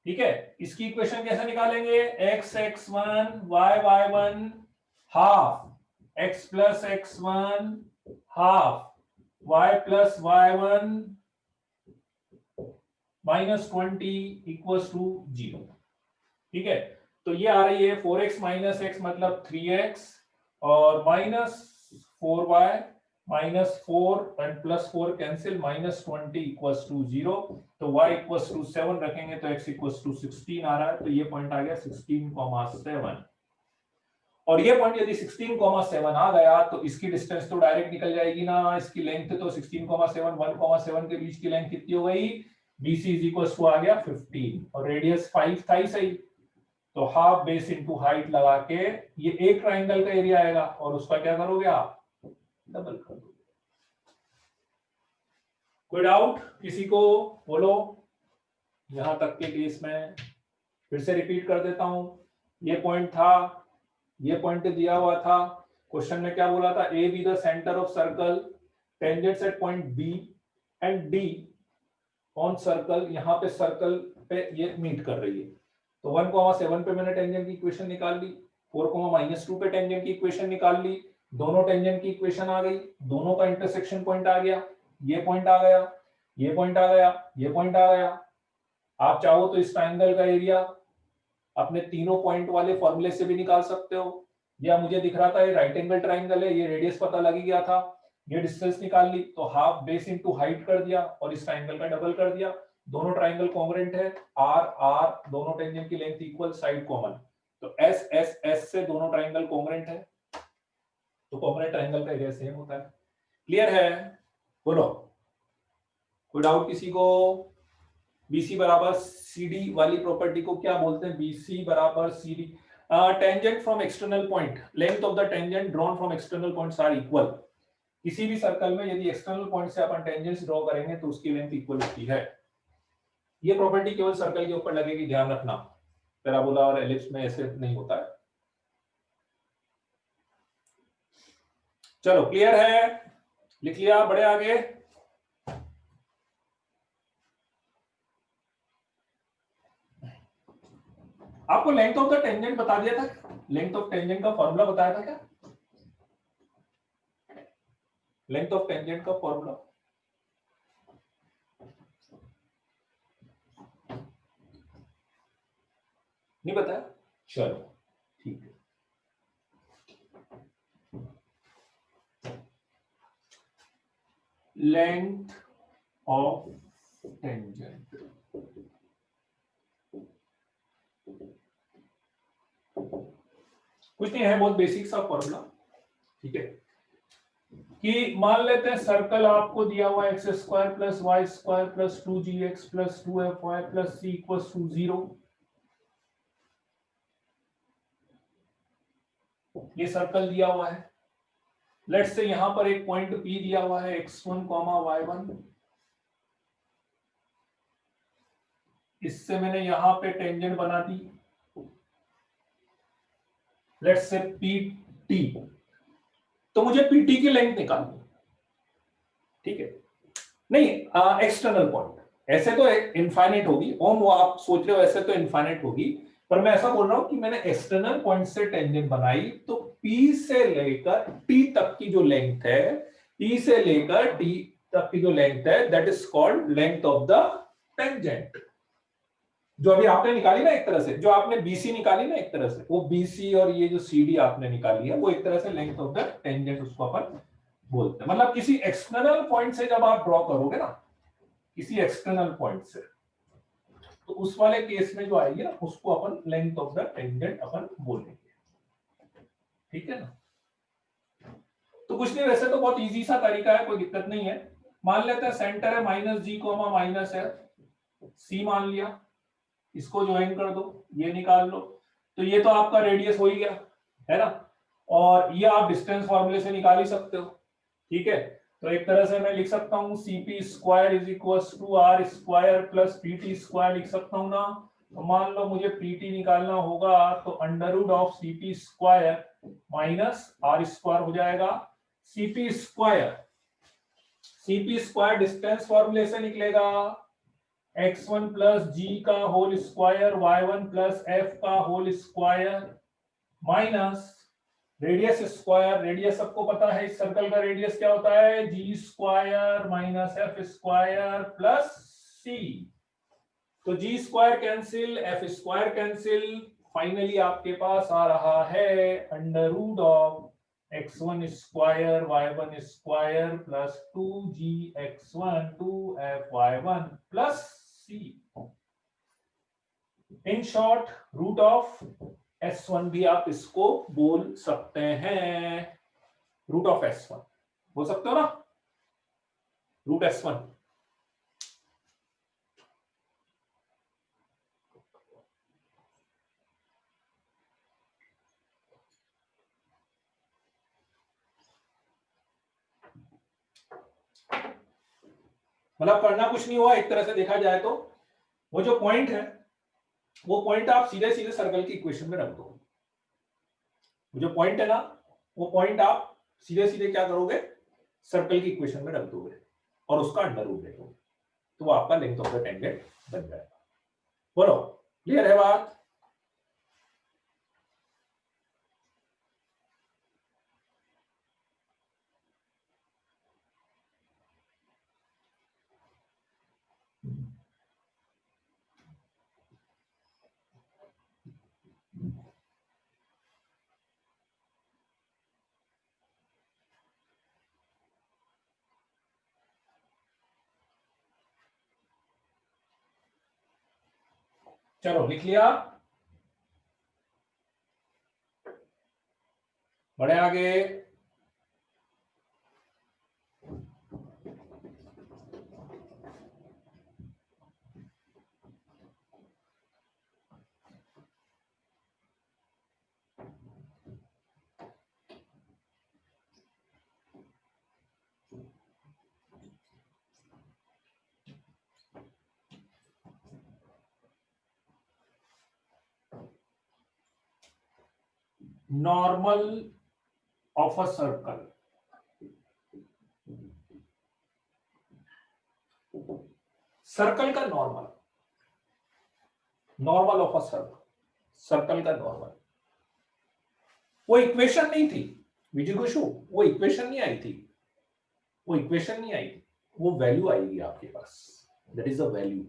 ठीक है, इसकी इक्वेशन कैसे निकालेंगे, x(x1) y(y1) half x + x1 half y + y1 -20 = 0। ठीक है, तो ये आ रही है 4x - x मतलब 3x और -4y -4 एंड +4 कैंसिल, -20 = 0। तो y = 7 रखेंगे तो x = 16 आ रहा है, तो ये पॉइंट आ गया 16,7। और ये पॉइंट यदि 16,7 आ गया तो इसकी डिस्टेंस तो डायरेक्ट निकल जाएगी ना, इसकी लेंथ तो 16,7 1,7 के बीच की लेंथ कितनी हो गई, BC = आ गया 15 और रेडियस 5 था ही सही, तो हाफ बेस इनटू हाइट लगा के ये एक ट्राइंगल का एरिया आएगा और उसका क्या करोगे आप, डबल कर दोगे। कोई डाउट किसी को, बोलो। यहां तक के केस में फिर से रिपीट कर देता हूं, ये पॉइंट था, ये पॉइंट दिया हुआ था, क्वेश्चन में क्या बोला था, A B the centre of circle, tangents at point B and D on circle, यहां पे सर्कल पे ये मीट कर रही है, तो 1,7 पे मैंने टेंजेंट की इक्वेशन निकाल ली, 4,-2 पे टेंजेंट की इक्वेशन निकाल ली, दोनों टेंजेंट की इक्वेशन आ गई, दोनों का इंटरसेक्शन पॉइंट आ गया, ये पॉइंट आ गया, ये पॉइंट आ गया, ये पॉइंट आ गया। आप चाहो तो इस ट्राइंगल का एरिया अपने तीनों पॉइंट वाले फॉर्मूले से भी निकाल सकते हो, या मुझे दिख रहा था ये राइट एंगल ट्राइंगल है, ये रेडियस पता लग गया था, ये डिस्टेंस निकाल ली, तो हाफ बेस इनटू हाइट कर दिया और इस ट्राइंगल का डबल कर दिया, दोनों ट्राइंगल कॉन्ग्रुएंट है, आर आर दोनों टेंजेंट की लेंथ इक्वल, साइड कॉमन, तो एस एस एस से दोनों ट्राइंगल कॉन्ग्रुएंट है, तो कॉन्ग्रुएंट ट्राइंगल का एरिया सेम होता है। क्लियर है? बोलो, कोई डाउट किसी को? बीसी बराबर सीडी वाली प्रॉपर्टी को क्या बोलते हैं? बीसी बराबर CD, tangent from external point, length of the tangent drawn from external points are equal. किसी भी सर्कल में यदि एक्सटर्नल पॉइंट से अपन टेंजेंट्स ड्रॉ करेंगे तो उसकी लेंथ इक्वल होती है। ये प्रॉपर्टी केवल सर्कल के ऊपर लगेगी, ध्यान रखना। पैराबोला और एलिप्स में ऐसे नहीं होता है। चलो क्लियर है? लिख लिया? बढ़े आगे। आपको लेंथ ऑफ द टेंजेंट बता दिया था? लेंथ ऑफ टेंजेंट का फॉर्मूला बताया था क्या? लेंथ ऑफ टेंजेंट का फॉर्मूला नहीं बताया? चलो ठीक है। लेंथ ऑफ टेंजेंट कुछ नहीं है, बहुत बेसिक सा फॉर्मूला। ठीक है, कि मान लेते हैं सर्कल आपको दिया हुआ x square plus y square plus 2gx plus 2fy plus c equals to 0। ये सर्कल दिया हुआ है। लेट्स से यहां पर एक पॉइंट P दिया हुआ है x1, y1। इससे मैंने यहां पे टेंजेंट बना दी, लेट्स से PT। तो मुझे PT की लेंथ निकालनी, ठीक है? नहीं, एक्सटर्नल पॉइंट ऐसे तो इनफाइनाइट होगी ओम, वो आप सोच रहे हो ऐसे तो इनफाइनाइट होगी, पर मैं ऐसा बोल रहा हूं कि मैंने एक्सटर्नल पॉइंट से टेंजेंट बनाई, तो P से लेकर T तक की जो लेंथ है, P से लेकर T तक की जो लेंथ है, that is called length of the tangent. जो अभी आपने निकाली ना एक तरह से, जो आपने BC निकाली ना एक तरह से, वो BC और ये जो CD आपने निकाली है वो एक तरह से लेंथ ऑफ द टेंजेंट उसको अपन बोलते हैं। मतलब किसी एक्सटर्नल पॉइंट से जब आप ड्रॉ करोगे ना, किसी एक्सटर्नल पॉइंट से, तो उस वाले केस में जो आएगी ना उसको अपन लेंथ ऑफ द टेंजेंट अपन बोलेंगे। ठीक है ना? तो कुछ नहीं, वैसे तो बहुत इजी सा तरीका है, कोई दिक्कत नहीं है। मान लेते हैं सेंटर है -G, -F, C मान लिया, इसको ज्वाइन कर दो, ये निकाल लो, तो ये तो आपका रेडियस हो ही गया, है ना? और ये आप डिस्टेंस फॉर्मूले से निकाल ही सकते हो। ठीक है, तो एक तरह से मैं लिख सकता हूं CP square is equals to R square plus PT square लिख सकता हूं ना। तो मान लो मुझे PT निकालना होगा, तो under root of CP square minus R square हो जाएगा। CP स्क्वायर डिस्टेंस फॉर्मूले से निकलेगा x1 प्लस जी का whole square, y1 plus f का whole square minus radius square. Radius सबको पता है इस सर्कल का रेडियस क्या होता है, g square minus f square plus c. तो g square cancel, f square cancel, finally आपके पास आ रहा है under root of x1 square y1 square plus 2gx1 2fy1 plus c। In short root of S1 भी आप इसको बोल सकते हैं, रूट ऑफ S1 बोल सकते हो ना, रूट S1। मतलब करना कुछ नहीं हुआ एक तरह से देखा जाए तो, वो जो पॉइंट है वो पॉइंट आप सीधे सीधे सर्कल की इक्वेशन में रख दो। जो पॉइंट है ना, वो पॉइंट आप सीधे सीधे क्या करोगे, सर्कल की इक्वेशन में रख दोगे और उसका अंडर रूट ले लोगे, तो वो आपका लेंथ ऑफ द टेंजेंट बन जाएगा। बोलो, क्लियर है बात? चलो लिख लिया, बढ़े आगे। Normal of a circle, circle का normal, normal of a circle, circle का नॉर्मल। वो इक्वेशन नहीं थी विजय कुशु, वो इक्वेशन नहीं आई थी, वो इक्वेशन नहीं आई थी, वो वैल्यू आएगी आपके पास, दैट इज अ वैल्यू।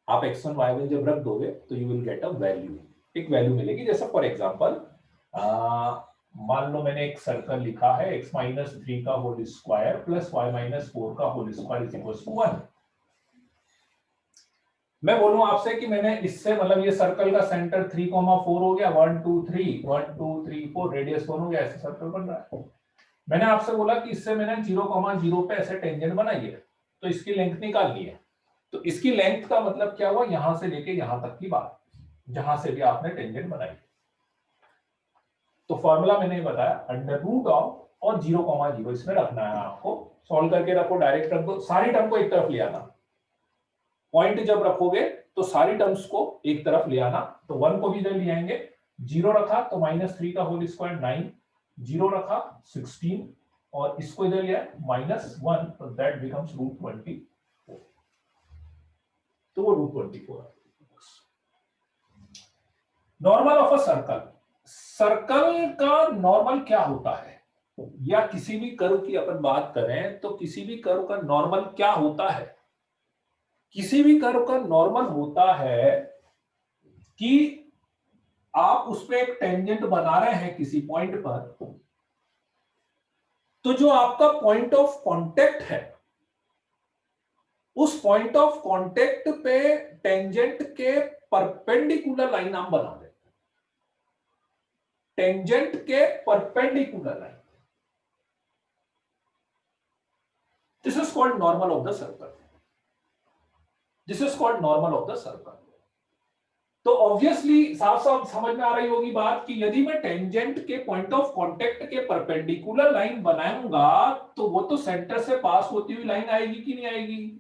आप x1 y1 जब रख दोगे तो you will get a value, एक वैल्यू मिलेगी। जैसे फॉर एग्जांपल मान लो मैंने एक सर्कल लिखा है x-3 का होल स्क्वायर प्लस y-4 का whole square is equal to 1। मैं बोलूं आपसे कि मैंने इससे मतलब ये सर्कल का सेंटर 3,4 हो गया, 1 2 3 1 2 3 4 रेडियस 1 हो गया, ऐसे सर्कल बन रहा है। मैंने आपसे बोला कि इससे मैंने 0,0 पे ऐसे टेंजेंट बनाई है, तो इसकी लेंथ निकालनी है। तो इसकी लेंथ का मतलब क्या हुआ, यहां से लेके यहां तक की बात, जहां से भी आपने टेंजेंट बनाई। तो फॉर्मूला मैंने बताया अंडर रूट ऑफ और 0,0 इसमें रखना है आपको। सॉल्व करके रखो, डायरेक्ट रख दो, सारी टर्म को एक तरफ ले आना। पॉइंट जब रखोगे तो सारी टर्म्स को एक तरफ ले आना। तो 1 को भी इधर ले आएंगे, 0 रखा तो -3 का होल स्क्वायर 9, 0 रखा 16 और इसको इधर लिया -1, तो दैट बिकम्स √24। तो वो √24। Normal of a circle, circle का नॉर्मल क्या होता है, या किसी भी कर्व की अपन बात करें तो किसी भी कर्व का नॉर्मल क्या होता है। किसी भी कर्व का नॉर्मल होता है कि आप उस पर एक टेंजेंट बना रहे हैं किसी पॉइंट पर, तो जो आपका पॉइंट ऑफ कांटेक्ट है उस पॉइंट ऑफ कांटेक्ट पे टेंजेंट के परपेंडिकुलर लाइन आप बना दें, टेंजेंट के perpendicular line, this is called normal of the circle, this is called normal of the circle. तो ऑब्वियसली साफ साफ समझ में आ रही होगी बात कि यदि मैं टेंजेंट के पॉइंट ऑफ कांटेक्ट के परपेंडिकुलर लाइन बनाऊंगा तो वो तो सेंटर से पास होती हुई लाइन आएगी कि नहीं आएगी।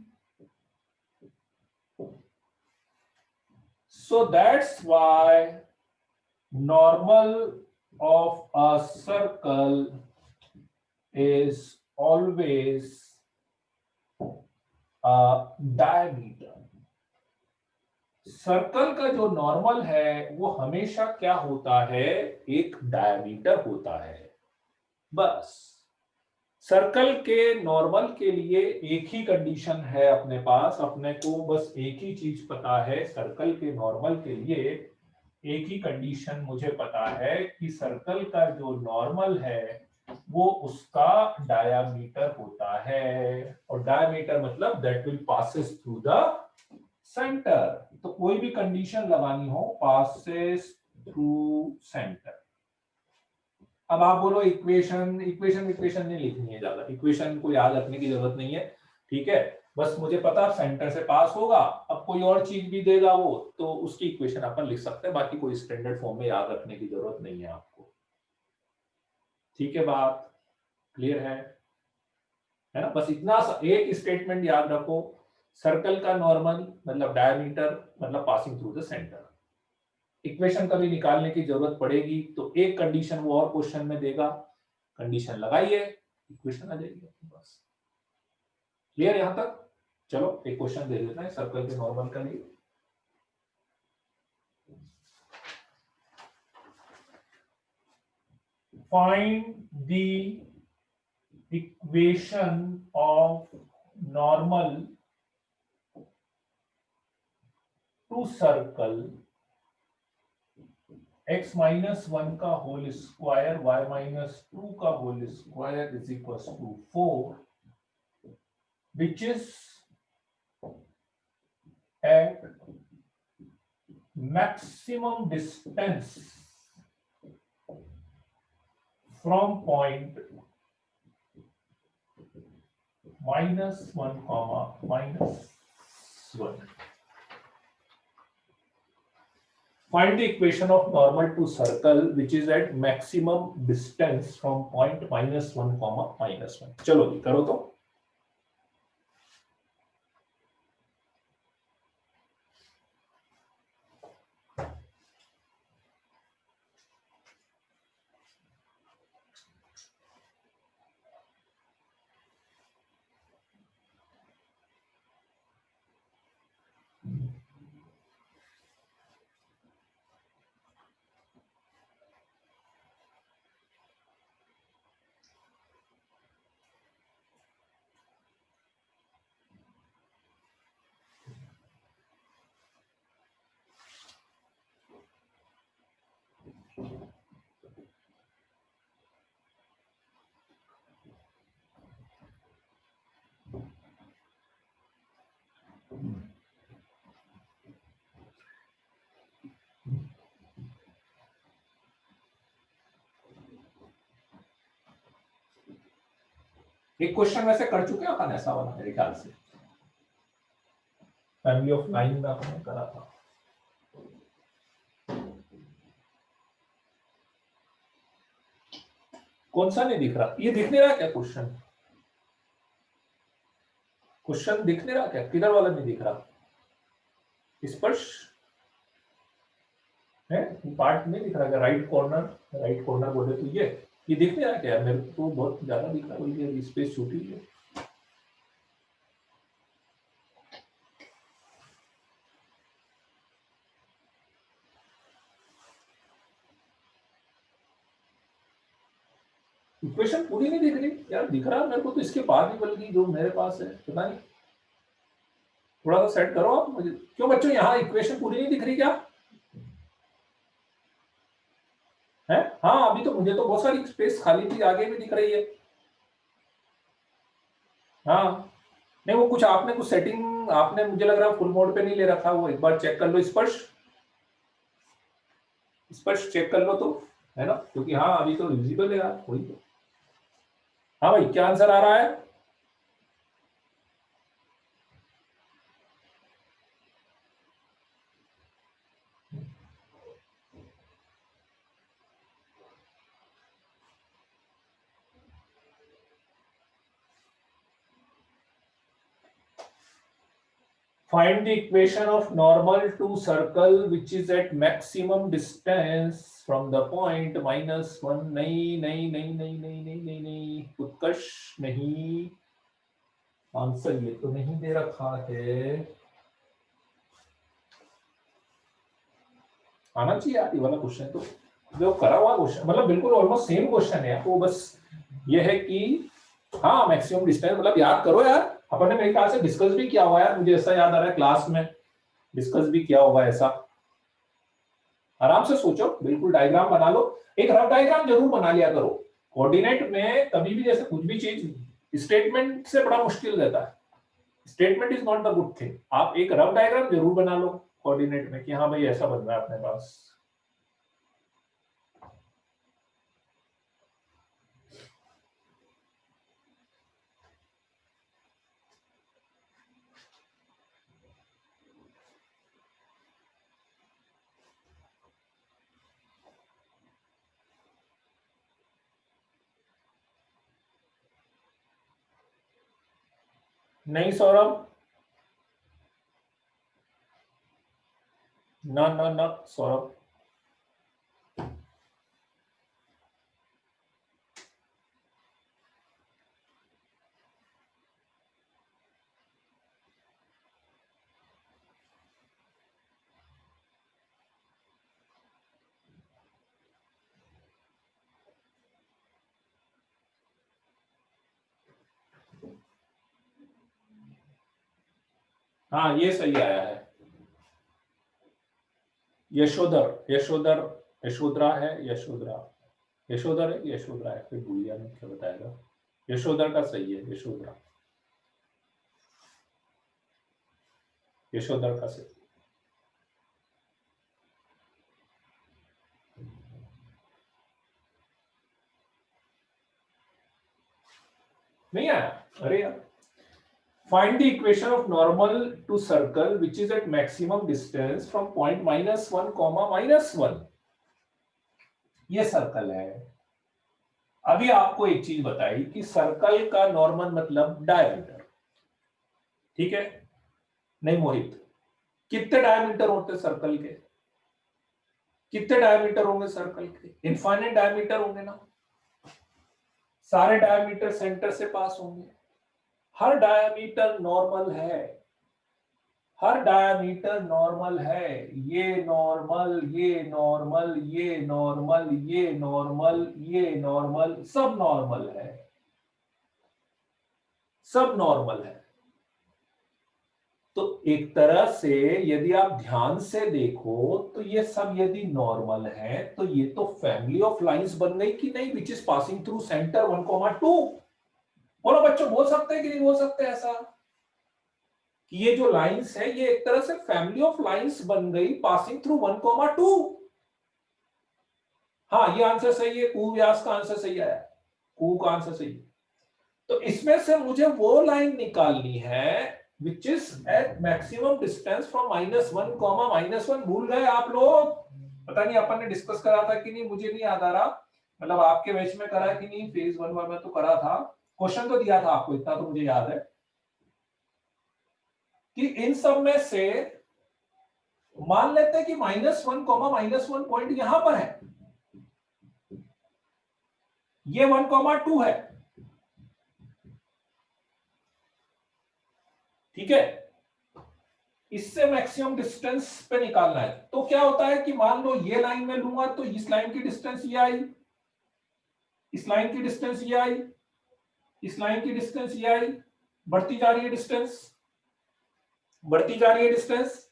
So that's why normal of a circle is always a diameter. Circle का जो नॉर्मल है वो हमेशा क्या होता है, एक डायमीटर होता है। बस सर्कल के नॉर्मल के लिए एक ही कंडीशन है अपने पास, अपने को बस एक ही चीज पता है, सर्कल के नॉर्मल के लिए एक ही कंडीशन मुझे पता है कि सर्कल का जो नॉर्मल है वो उसका डायामीटर होता है। और डायामीटर मतलब that will passes through the centre. तो कोई भी कंडीशन लगानी हो, पासेस थ्रू सेंटर। अब आप बोलो इक्वेशन इक्वेशन इक्वेशन नहीं लिखनी है, ज्यादा इक्वेशन को याद रखने की जरूरत नहीं है, ठीक है। बस मुझे पता सेंटर से पास होगा, अब कोई और चीज भी देगा वो तो उसकी इक्वेशन अपन लिख सकते हैं, बाकी कोई स्टैंडर्ड फॉर्म में याद रखने की जरूरत नहीं है आपको। ठीक है, बात क्लियर है ना। बस इतना एक स्टेटमेंट याद रखो, सर्कल का नॉर्मल मतलब डायमीटर मतलब passing through the centre. Equation कभी निकालने की जरूरत पड़ेगी तो एक कंडीशन वो और क्वेश्चन में देगा, कंडीशन लगाइए इक्वेशन आ जाएगी बस। क्लियर यहां तक। चलो एक क्वेश्चन दे देते हैं सर्कल के नॉर्मल का लिए। Find the equation of normal to circle x-1 का होल स्क्वायर y-2 का whole square is equal to 4, which is at maximum distance from point -1 comma -1. Find the equation of normal to circle which is at maximum distance from point -1 comma -1. चलो जी करो तो। एक question वैसे कर चुके हैं अपन ऐसा वाला मेरे ख्याल से, फैमिली ऑफ लाइन में आपने करा था। कौन सा नहीं दिख रहा? ये दिख नहीं रहा क्या क्वेश्चन? क्वेश्चन दिख नहीं रहा क्या? किधर वाला नहीं दिख रहा? स्पर्श है पार्ट नहीं दिख रहा क्या? राइट कॉर्नर बोले तो ये दिख नहीं रहा क्या? मेरे को तो बहुत ज्यादा दिख रहा है, ये स्पेस छोटी है। इक्वेशन पूरी नहीं दिख रही यार। दिख रहा है मेरे को तो इसके बाद भी, बल्कि जो मेरे पास है पता नहीं, थोड़ा सा सेट करो आप मुझे। क्यों बच्चों यहाँ इक्वेशन पूरी नहीं दिख रही क्या है? हाँ अभी तो मुझे तो बहुत सारी स्पेस खाली थी, आगे भी दिख रही है। हाँ नहीं वो कुछ आपने कुछ सेटिंग आपने मुझे लग रहा है फुल मोड पे नहीं ले रखा, वो एक बार चेक कर लो। स्पर्श स्पर्श चेक कर लो तो, है ना? क्योंकि हाँ अभी तो विजिबल है यार कोई तो। हाँ भाई क्या आंसर आ रहा है? Find the equation of normal to circle which is at maximum distance from the point -1। नहीं नहीं नहीं नहीं नहीं नहीं नहीं नहीं उत्कर्ष नहीं, आंसर ये तो नहीं दे रखा है। आना चाहिए यार ये वाला क्वेश्चन तो, जो करा हुआ क्वेश्चन मतलब बिल्कुल ऑलमोस्ट सेम क्वेश्चन है। आपको बस ये है कि हाँ मैक्सिमम डिस्टेंस मतलब याद करो यार, अपन ने मेरे ख्याल से डिस्कस भी किया हुआ है यार, मुझे ऐसा याद आ रहा है क्लास में डिस्कस भी किया होगा ऐसा। आराम से सोचो, बिल्कुल डायग्राम बना लो, एक रफ डायग्राम जरूर बना लिया करो। कोऑर्डिनेट में कभी भी जैसे कुछ भी चीज स्टेटमेंट से बड़ा मुश्किल रहता है। Statement is not the good thing, आप एक रफ डायग्राम जरूर बना लो कोऑर्डिनेट में कि हाँ भाई ऐसा बन रहा है अपने पास। नहीं सौरभ, ना ना ना सौरभ, हाँ ये सही आया है। यशोधर यशोधर यशोधरा है, यशोधरा यशोधर है, यशोधरा है, फिर भूलिया ने क्या बताएगा। यशोधर का सही है, यशोधरा यशोधर का सही। नहीं आया? अरे यार, find the equation of normal to circle which is at maximum distance from point -1 comma -1। ये सर्कल है। अभी आपको एक चीज बताई कि सर्कल का नॉर्मल मतलब डायमीटर, ठीक है? नहीं मोहित, कितने डायमीटर होते सर्कल के? कितने डायमीटर होंगे सर्कल के? इनफाइनाइट डायमीटर होंगे ना? सारे डायमीटर सेंटर से पास होंगे। हर डायमीटर नॉर्मल है, हर डायमीटर नॉर्मल है। ये नॉर्मल, ये नॉर्मल, ये नॉर्मल, ये नॉर्मल, ये नॉर्मल, सब नॉर्मल है, सब नॉर्मल है। तो एक तरह से यदि आप ध्यान से देखो तो ये सब यदि नॉर्मल है तो ये तो फैमिली ऑफ लाइंस बन गई कि नहीं, which is passing through centre 1,2। बोलो बच्चों, बोल सकते हैं कि नहीं बोल सकते ऐसा कि ये जो लाइंस है ये एक तरह से फैमिली ऑफ लाइंस बन गई पासिंग थ्रू 1,2। हाँ ये आंसर सही है, कु व्यास का आंसर सही आया, कु का आंसर सही है। तो इसमें से मुझे वो लाइन निकालनी है which is at maximum distance from -1 comma -1। भूल गए आप लोग? पता नहीं अपन ने डिस्कस करा था कि नहीं, मुझे नहीं याद आ रहा, मतलब आपके बैच में करा कि नहीं, फेज 1 में तो करा था, क्वेश्चन तो दिया था आपको, इतना तो मुझे याद है कि इन सब में से मान लेते हैं कि -1 कॉमा -1 पॉइंट यहां पर है, ये 1,2 है, ठीक है, इससे मैक्सिमम डिस्टेंस पे निकालना है। तो क्या होता है कि मान लो ये लाइन में लूंगा तो इस लाइन की डिस्टेंस ये आई, इस लाइन की डिस्टेंस ये आई, इस लाइन की डिस्टेंस ये आई, बढ़ती जा रही है डिस्टेंस, बढ़ती जा रही है डिस्टेंस।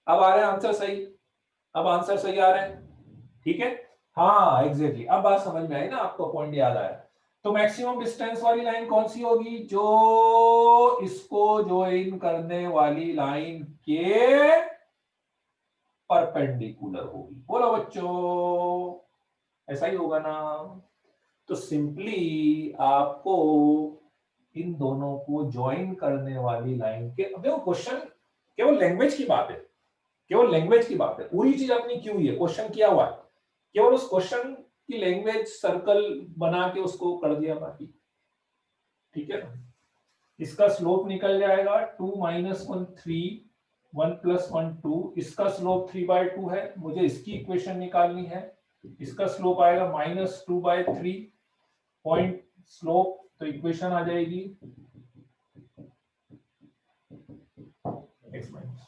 अब आ रहे हैं आंसर सही, अब आंसर सही आ रहे हैं, ठीक है। हाँ एग्जैक्टली, अब बात समझ में आई ना, आपको पॉइंट याद आया। तो मैक्सिमम डिस्टेंस वाली लाइन कौन सी होगी? जो इसको ज्वाइन करने वाली लाइन के परपेंडिकुलर होगी। बोलो बच्चों, ऐसा ही होगा ना? तो सिंपली आपको इन दोनों को ज्वाइन करने वाली लाइन के, अब देखो क्वेश्चन केवल लैंग्वेज की बात है, केवल लैंग्वेज की बात है, पूरी चीज अपनी क्यों हुई है, क्वेश्चन किया हुआ है, केवल उस क्वेश्चन की लैंग्वेज सर्कल बना के उसको कर दिया बाकी, ठीक है। इसका स्लोप निकल जाएगा 2 - 1 3 1 + 1 2, इसका स्लोप 3/2 है, मुझे इसकी इक्वेशन निकालनी है। इसका स्लोप आएगा -2/3 पॉइंट स्लोप, तो इक्वेशन आ जाएगी x minus,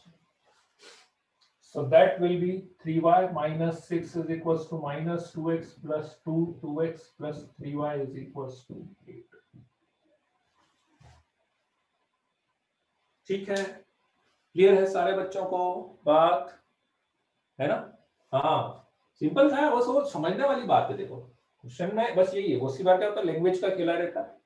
so that will be 3y - 6 is equals to -2x + 2 2x + 3y is equals to 8। ठीक है, क्लियर है सारे बच्चों को बात, है ना? हाँ सिंपल था, बस वो समझने वाली बात है। देखो क्वेश्चन में बस यही है, उसकी बात क्या होता है, लैंग्वेज का खेला रहता है।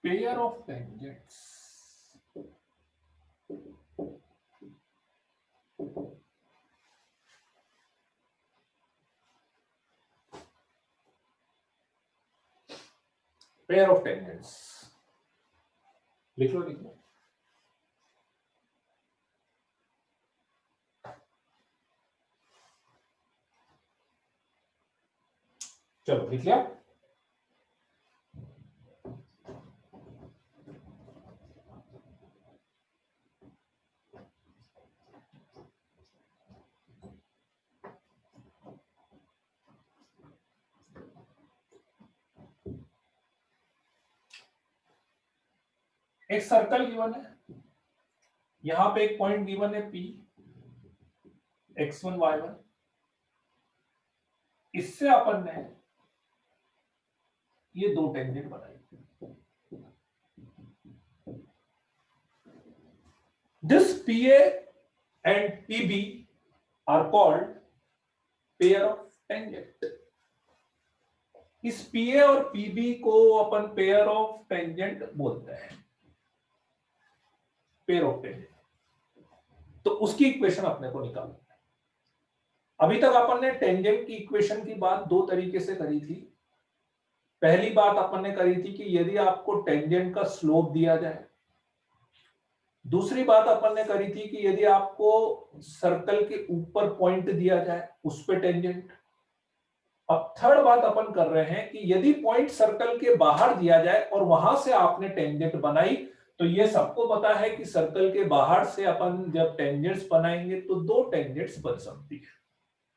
Pair of tangents, pair of tangents लिख लो, लिख लो। चलो लिख लिया। एक सर्कल गिवन है, यहां पे एक पॉइंट गिवन है P, x1 y1, इससे अपन ने ये दो टेंजेंट बनाई। This PA and PB are called pair of tangent। इस PA और PB को अपन पेयर ऑफ टेंजेंट बोलते हैं, पेयर ऑफ टेंजेंट। तो उसकी इक्वेशन अपने को निकालनी है। अभी तक अपन ने टेंजेंट की इक्वेशन की बात दो तरीके से करी थी। पहली बात अपन ने करी थी कि यदि आपको टेंजेंट का स्लोप दिया जाए, दूसरी बात अपन ने करी थी कि यदि आपको सर्कल के ऊपर पॉइंट दिया जाए उस पे टेंजेंट। अब थर्ड बात अपन कर रहे हैं कि यदि पॉइंट सर्कल के बाहर दिया जाए और वहां से आपने टेंजेंट बनाई, तो ये सबको पता है कि सर्कल के बाहर से अपन जब टेंजेंट्स बनाएंगे तो दो टेंजेंट्स बन सकती है,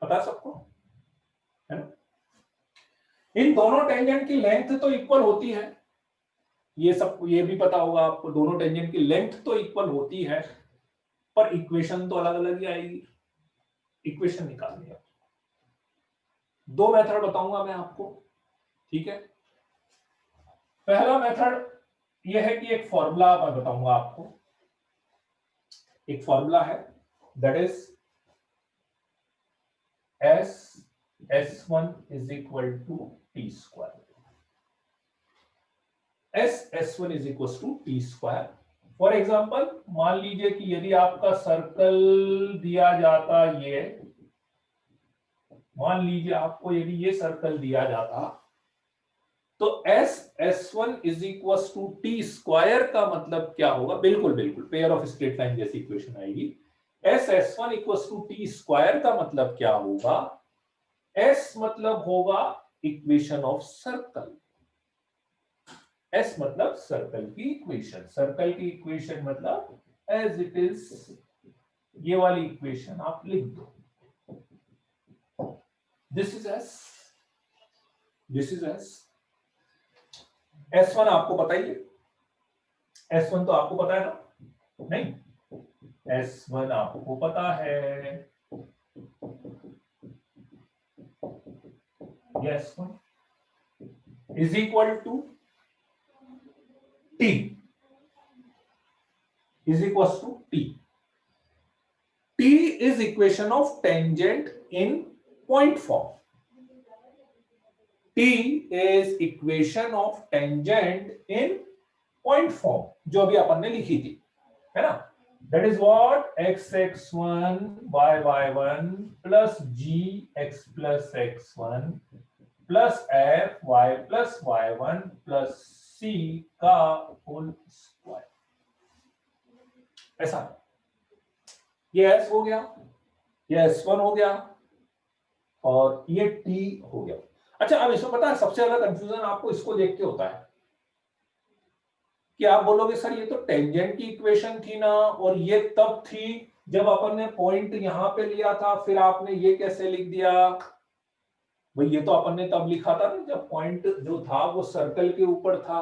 पता सबको, है ना? इन दोनों टेंजेंट की लेंथ तो इक्वल होती है, ये सब ये भी पता होगा आपको, दोनों टेंजेंट की लेंथ तो इक्वल होती है, पर इक्वेशन तो अलग अलग ही आएगी। इक्वेशन निकालनी है, दो मेथड बताऊंगा मैं आपको, ठीक है। पहला मेथड यह है कि एक फॉर्मूला मैं बताऊंगा आपको, एक फॉर्मूला है that is S1 is equal to T square, S1 is equal to T square. For example मान लीजिए कि यदि आपका सर्कल दिया जाता, ये मान लीजिए आपको यदि ये सर्कल दिया जाता, तो S1 is equal to T square का मतलब क्या होगा, बिल्कुल बिल्कुल पेयर ऑफ स्ट्रेट लाइन जैसी इक्वेशन आएगी। S1 equal to T square का मतलब क्या होगा, S मतलब होगा इक्वेशन ऑफ सर्कल, S मतलब सर्कल की इक्वेशन, सर्कल की इक्वेशन मतलब एज इट इज ये वाली इक्वेशन आप लिख दो, this is S, this is S। S1 आपको बताइए, S1 तो आपको पता है ना, नहीं, S1 आपको पता है, ये S1 is equal to T, is equals to T. T is equation of tangent in point form. T is equation of tangent in point form, जो अभी अपन ने लिखी थी, है ना? That is what x(x1) y(y1) plus g(x plus x1) plus f(y plus y1) plus c का whole square, ऐसा। ये S हो गया, ये S1 हो गया और ये T हो गया। अच्छा, अब इसमें पता है सबसे ज्यादा कंफ्यूजन आपको इसको देख के होता है कि आप बोलोगे सर ये तो टेंजेंट की इक्वेशन थी ना, और ये तब थी जब अपन ने पॉइंट यहां पे लिया था, फिर आपने ये कैसे लिख दिया भाई, ये तो अपन ने तब लिखा था ना जब पॉइंट जो था वो सर्कल के ऊपर था,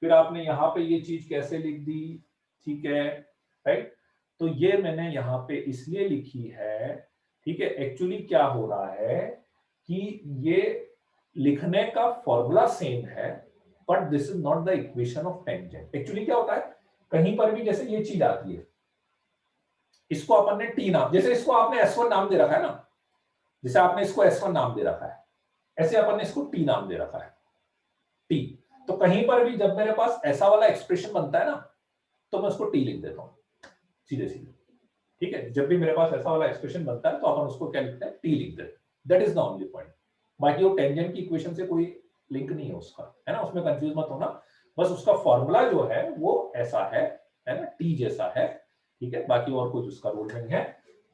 फिर आपने यहाँ पे ये चीज कैसे लिख दी, ठीक है, राइट। तो ये मैंने यहाँ पे इसलिए लिखी है, ठीक है। एक्चुअली क्या हो रहा है कि ये लिखने का फॉर्मूला सेम है, but this is not the equation of tangent. Actually क्या होता है, कहीं पर भी जैसे ये चीज आती है, इसको अपन ने टी नाम, जैसे इसको आपने S1 नाम दे रखा है ना, जैसे आपने इसको S1 नाम दे रखा है, ऐसे अपन ने इसको टी नाम दे रखा है, टी। तो कहीं पर भी जब मेरे पास ऐसा वाला एक्सप्रेशन बनता है ना, तो मैं उसको टी लिख देता हूं सीधे सीधे, ठीक है। जब भी मेरे पास ऐसा वाला एक्सप्रेशन बनता है तो अपन उसको क्या लिखते हैं, टी लिख देते हैं। That is the only point. बाकी वो टेंजेंट की इक्वेशन से कोई लिंक नहीं है उसका, है ना, उसमें कंफ्यूज मत होना। बस उसका फॉर्मूला जो है वो ऐसा है ना, टी जैसा है, ठीक है। बाकी और कुछ उसका रूल नहीं है।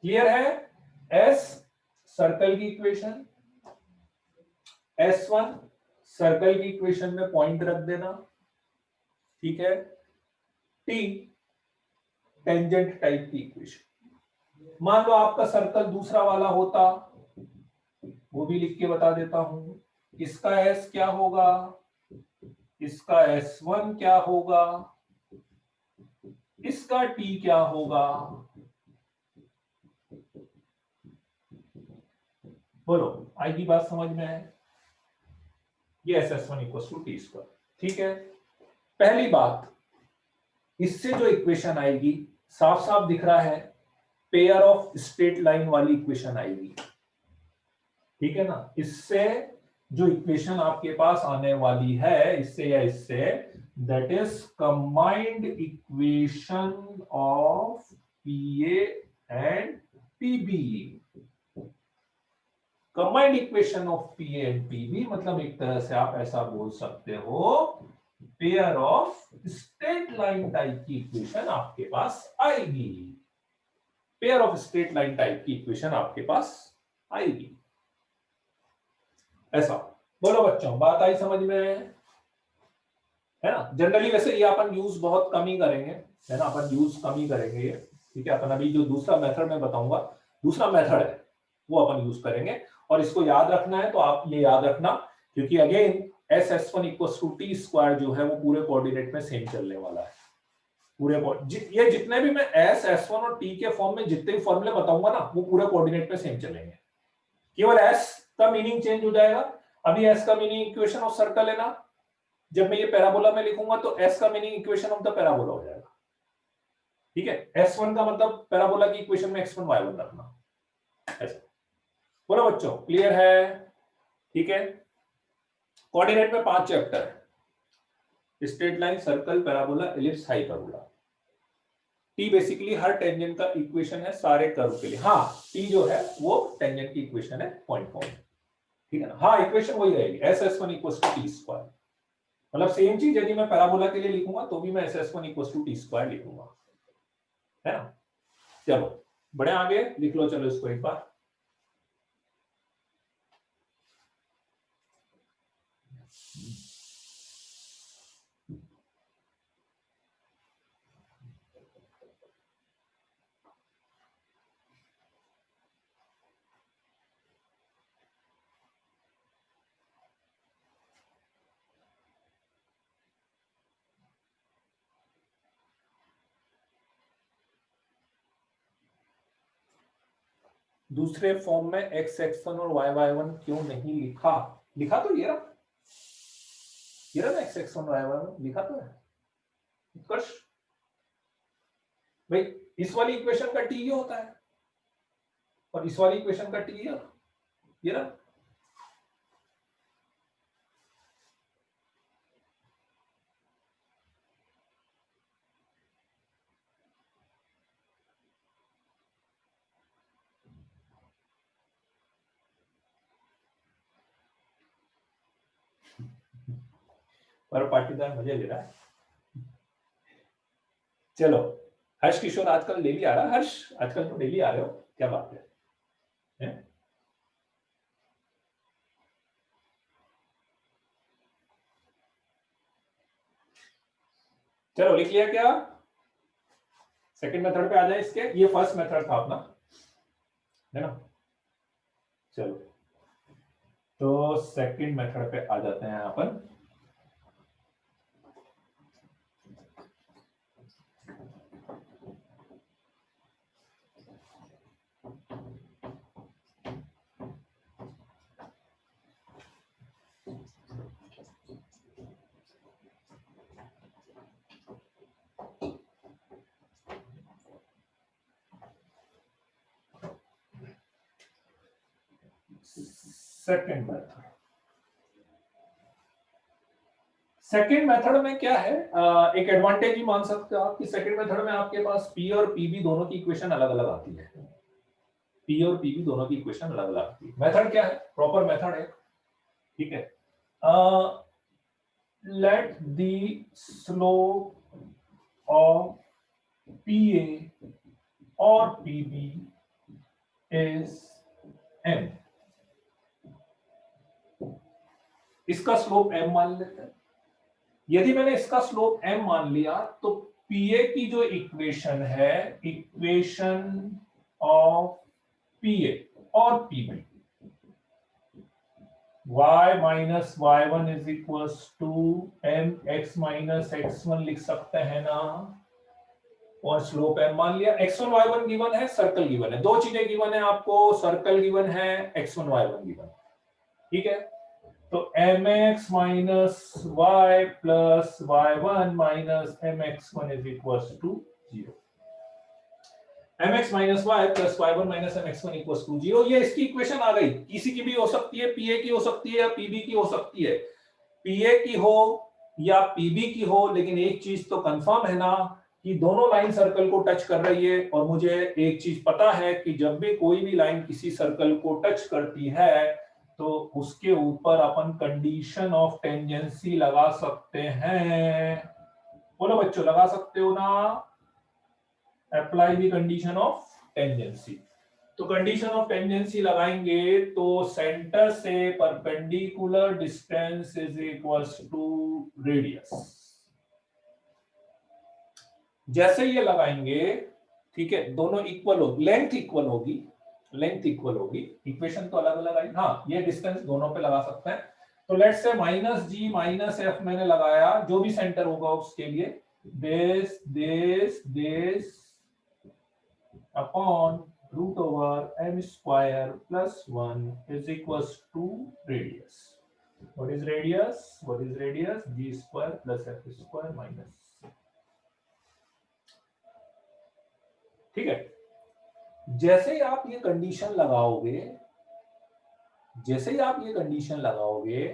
क्लियर है? एस सर्कल की इक्वेशन, S1 सर्कल की इक्वेशन में पॉइंट रख देना, ठीक है। टी टेंजेंट टाइप की इक्वेशन। मान लो आपका सर्कल दूसरा वाला होता, वो भी लिख के बता देता हूं। इसका S क्या होगा, इसका S1 क्या होगा, इसका T क्या होगा, बोलो, आएगी बात समझ में? है ये S1 equal to T square, ठीक है। पहली बात, इससे जो इक्वेशन आएगी साफ साफ दिख रहा है, पेयर ऑफ स्ट्रेट लाइन वाली इक्वेशन आएगी, ठीक है ना। इससे जो इक्वेशन आपके पास आने वाली है, इससे या इससे, that is combined equation of PA and PB. Combined equation of PA and PB मतलब एक तरह से आप ऐसा बोल सकते हो, pair of straight line type की इक्वेशन आपके पास आएगी, pair of straight line type की इक्वेशन आपके पास आएगी, ऐसा। बोलो बच्चों, बात आई समझ में? है ना। जनरली वैसे ये अपन यूज बहुत कम ही करेंगे, है ना, अपन यूज कम ही करेंगे ये, ठीक है। अपन अभी जो दूसरा मेथड मैं बताऊंगा, दूसरा मेथड है, वो अपन यूज करेंगे। और इसको याद रखना है तो आप ये याद रखना, क्योंकि again S1 equal to T square जो है वो पूरे कोऑर्डिनेट में सेम चलने वाला है, पूरे ये जितने भी मैं S1 और T के फॉर्म में जितने भी फॉर्मूले बताऊंगा ना, वो पूरे कोऑर्डिनेट में सेम चलेंगे, केवल S का मीनिंग चेंज हो जाएगा। अभी S का मीनिंग इक्वेशन ऑफ सर्कल है ना, जब मैं ये पैराबोला में लिखूंगा तो S का meaning equation of the parabola हो जाएगा, ठीक है। S1 का मतलब पैराबोला की इक्वेशन में x1 y1 रखना, ऐसा। बोलो बच्चों, क्लियर है? ठीक है। कोऑर्डिनेट में 5 चैप्टर है, straight line, circle, parabola, ellipse, hyperbola. टी बेसिकली हर टेंजेंट का इक्वेशन है सारे कर्व के लिए। हाँ, टी जो है वो टेंजेंट की इक्वेशन है पॉइंट फॉर्म, ठीक है ना। हाँ, इक्वेशन वही रहेगी, S S one equal to T square. मतलब सेम चीज यदि मैं पैराबोला के लिए लिखूंगा तो भी मैं S S one equal to T square लिखूंगा, है ना। चलो बड़े आगे लिख लो, चलो इसको एक बार। दूसरे फॉर्म में एक्स एक्स वन और वाई वाई वन क्यों नहीं लिखा? लिखा तो ये रहा, ये रहा ना, X x one Y Y one लिखा तो है उत्कर्ष भाई। इस वाली इक्वेशन का टी ये होता है और इस वाली इक्वेशन का टी ये रहा। पर पाटीदार मजे ले रहा है। चलो, हर्ष किशोर आजकल डेली आ रहा है। हर्ष आजकल तो डेली आ रहे हो, क्या बात है? चलो लिख लिया क्या? सेकंड मेथड पे आ जाए इसके, ये फर्स्ट मेथड था अपना, है ना। चलो तो सेकंड मेथड पे आ जाते हैं अपन। सेकंड मेथड, सेकेंड मेथड में क्या है, एक एडवांटेज ही मान सकते हो आप कि सेकेंड मेथड में आपके पास पी और पीबी दोनों की इक्वेशन अलग अलग आती है। पी और पीबी दोनों की इक्वेशन अलग अलग आती है। मेथड क्या है? प्रॉपर मेथड है, ठीक है। Let the slope of PA और पीबी इज m। इसका स्लोप m मान लेते हैं। यदि मैंने इसका स्लोप m मान लिया तो पीए की जो इक्वेशन है, इक्वेशन ऑफ पीए और PB, y minus y1 is equals to M X minus x1 लिख सकते हैं ना। और स्लोप m मान लिया। x1 y1 गिवन है, सर्कल गिवन है, दो चीजें गिवन है आपको, सर्कल गिवन है, x1 y1 गिवन, ठीक है। तो mx minus y plus y1 minus mx1 is equals to 0। mx minus y plus y1 minus mx1 equals to 0। ये इसकी इक्वेशन आ गई। किसी की भी हो सकती है, पीए की हो सकती है या पीबी की हो सकती है। पीए की हो या पीबी की हो, लेकिन एक चीज तो कंफर्म है ना कि दोनों लाइन सर्कल को टच कर रही है। और मुझे एक चीज पता है कि जब भी कोई भी लाइन किसी सर्कल को टच करती है तो उसके ऊपर अपन कंडीशन ऑफ टेंजेंसी लगा सकते हैं। बोलो बच्चों, लगा सकते हो ना? Apply the condition of tangency. तो कंडीशन ऑफ टेंजेंसी लगाएंगे तो सेंटर से perpendicular distance is equals to radius. जैसे ये लगाएंगे, ठीक है, दोनों इक्वल होगी, लेंथ इक्वल होगी, लेंथ इक्वल होगी। इक्वेशन तो अलग अलग आई। हाँ, ये डिस्टेंस दोनों पे लगा सकते हैं। तो लेट्स से माइनस जी माइनस एफ मैंने लगाया, जो भी सेंटर होगा उसके लिए, this this this upon root over m square plus 1 is equals to radius. What is radius? What is radius? G square plus f square minus, ठीक है। जैसे ही आप ये कंडीशन लगाओगे, जैसे ही आप ये कंडीशन लगाओगे,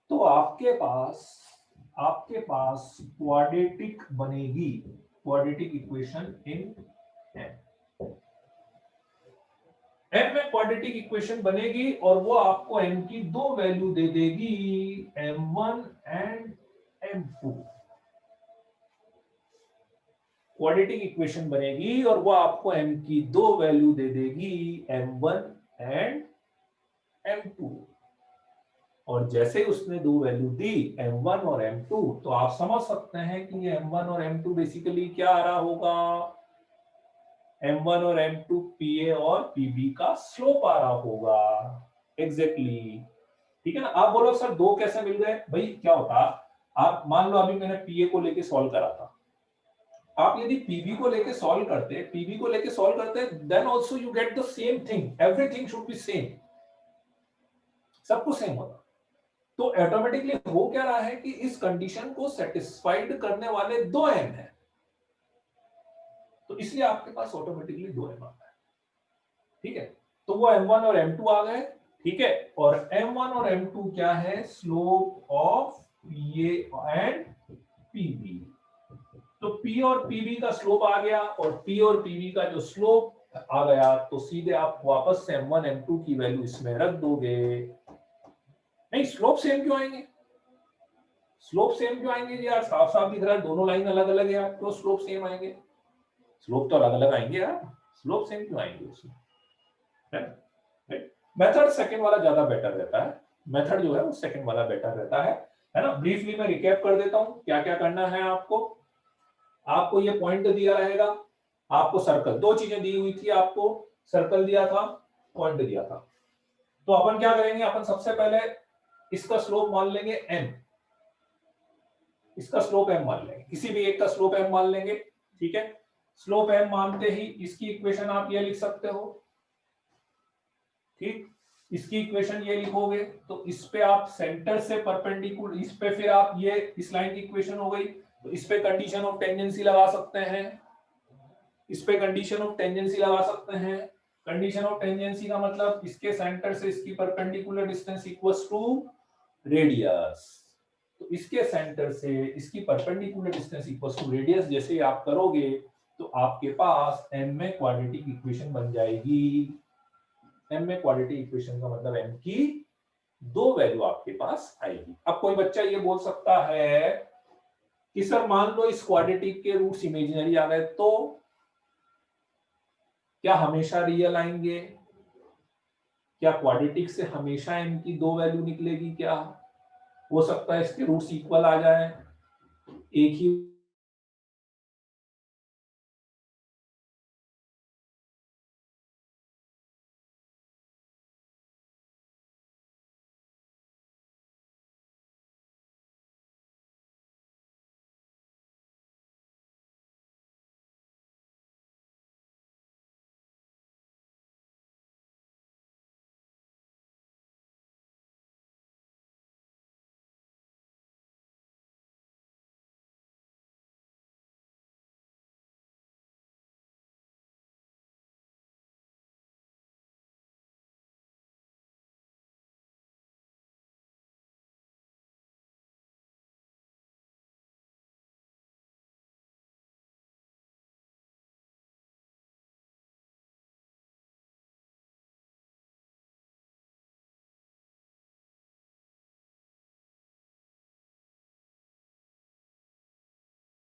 तो आपके पास क्वाड्रेटिक बनेगी, क्वाड्रेटिक इक्वेशन इन एम में क्वाड्रेटिक इक्वेशन बनेगी और वो आपको एम की दो वैल्यू दे देगी, m1 and m2। Quadratic equation बनेगी और वो आपको m की दो वैल्यू दे देगी, m1 एंड m2। और जैसे उसने दो वैल्यू दी m1 और m2, तो आप समझ सकते हैं कि ये m1 और m2 बेसिकली क्या आ रहा होगा, m1 और m2 pa और pb का स्लोप आ रहा होगा। एग्जैक्टली ठीक है ना। आप बोलो सर दो कैसे मिल गए, भाई क्या होता, आप मान लो अभी मैंने pa को लेके सॉल्व करा था, आप यदि pb को लेके सॉल्व करते then also you get the same thing, everything should be same, सब कुछ सेम होता। तो ऑटोमेटिकली हो क्या रहा है कि इस कंडीशन को सेटिस्फाइड करने वाले दो एम है, तो इसलिए आपके पास ऑटोमेटिकली दो एम आता है, ठीक है। तो वो m1 और m2 आ गए, ठीक है। और m1 और m2 क्या है, slope of pa and pb। तो p और pb का स्लोप आ गया और p और pb का जो स्लोप आ गया, तो सीधे आप वापस से m1 m2 की वैल्यू इसमें रख दोगे। नहीं, स्लोप सेम क्यों आएंगे, स्लोप सेम क्यों आएंगे यार, साफ साफ दिख रहा है दोनों लाइन अलग अलग है यार, तो स्लोप सेम आएंगे, स्लोप तो अलग अलग आएंगे यार, स्लोप सेम क्यों आएंगे उसमें। मेथड सेकंड वाला ज्यादा बेटर रहता है, मेथड जो है वो सेकंड वाला बेटर रहता है ना। ब्रीफली मैं रिकैप कर देता हूं क्या क्या करना है आपको। आपको ये पॉइंट दिया रहेगा, आपको सर्कल, दो चीजें दी हुई थी आपको, सर्कल दिया था, पॉइंट दिया था। तो अपन क्या करेंगे, अपन सबसे पहले इसका स्लोप मान लेंगे m, इसका स्लोप m मान लेंगे, किसी भी एक का स्लोप m मान लेंगे, ठीक है। स्लोप m मानते ही इसकी इक्वेशन आप ये लिख सकते हो, ठीक। इसकी इक्वेशन ये लिखोगे तो इस पे आप सेंटर से परपेंडिकुलर, इस पे फिर आप ये इस लाइन की इक्वेशन हो गई, तो इस पे कंडीशन ऑफ टेंजेंसी लगा सकते हैं, इस पे कंडीशन ऑफ टेंजेंसी लगा सकते हैं। कंडीशन ऑफ टेंजेंसी का मतलब इसके सेंटर से इसकी perpendicular distance equals to radius, तो इसके सेंटर से इसकी perpendicular distance equals to radius जैसे ही आप करोगे, तो आपके पास m में क्वाड्रेटिक इक्वेशन बन जाएगी। m में क्वाड्रेटिक इक्वेशन का मतलब m की दो वैल्यू आपके पास आएगी। अब कोई बच्चा ये बोल सकता है कि सर मान लो इस क्वाड्रेटिक के रूट्स इमेजिनरी आ गए, तो क्या हमेशा रियल आएंगे, क्या क्वाड्रेटिक से हमेशा m की दो वैल्यू निकलेगी, क्या हो सकता है इसके रूट्स इक्वल आ जाए, एक ही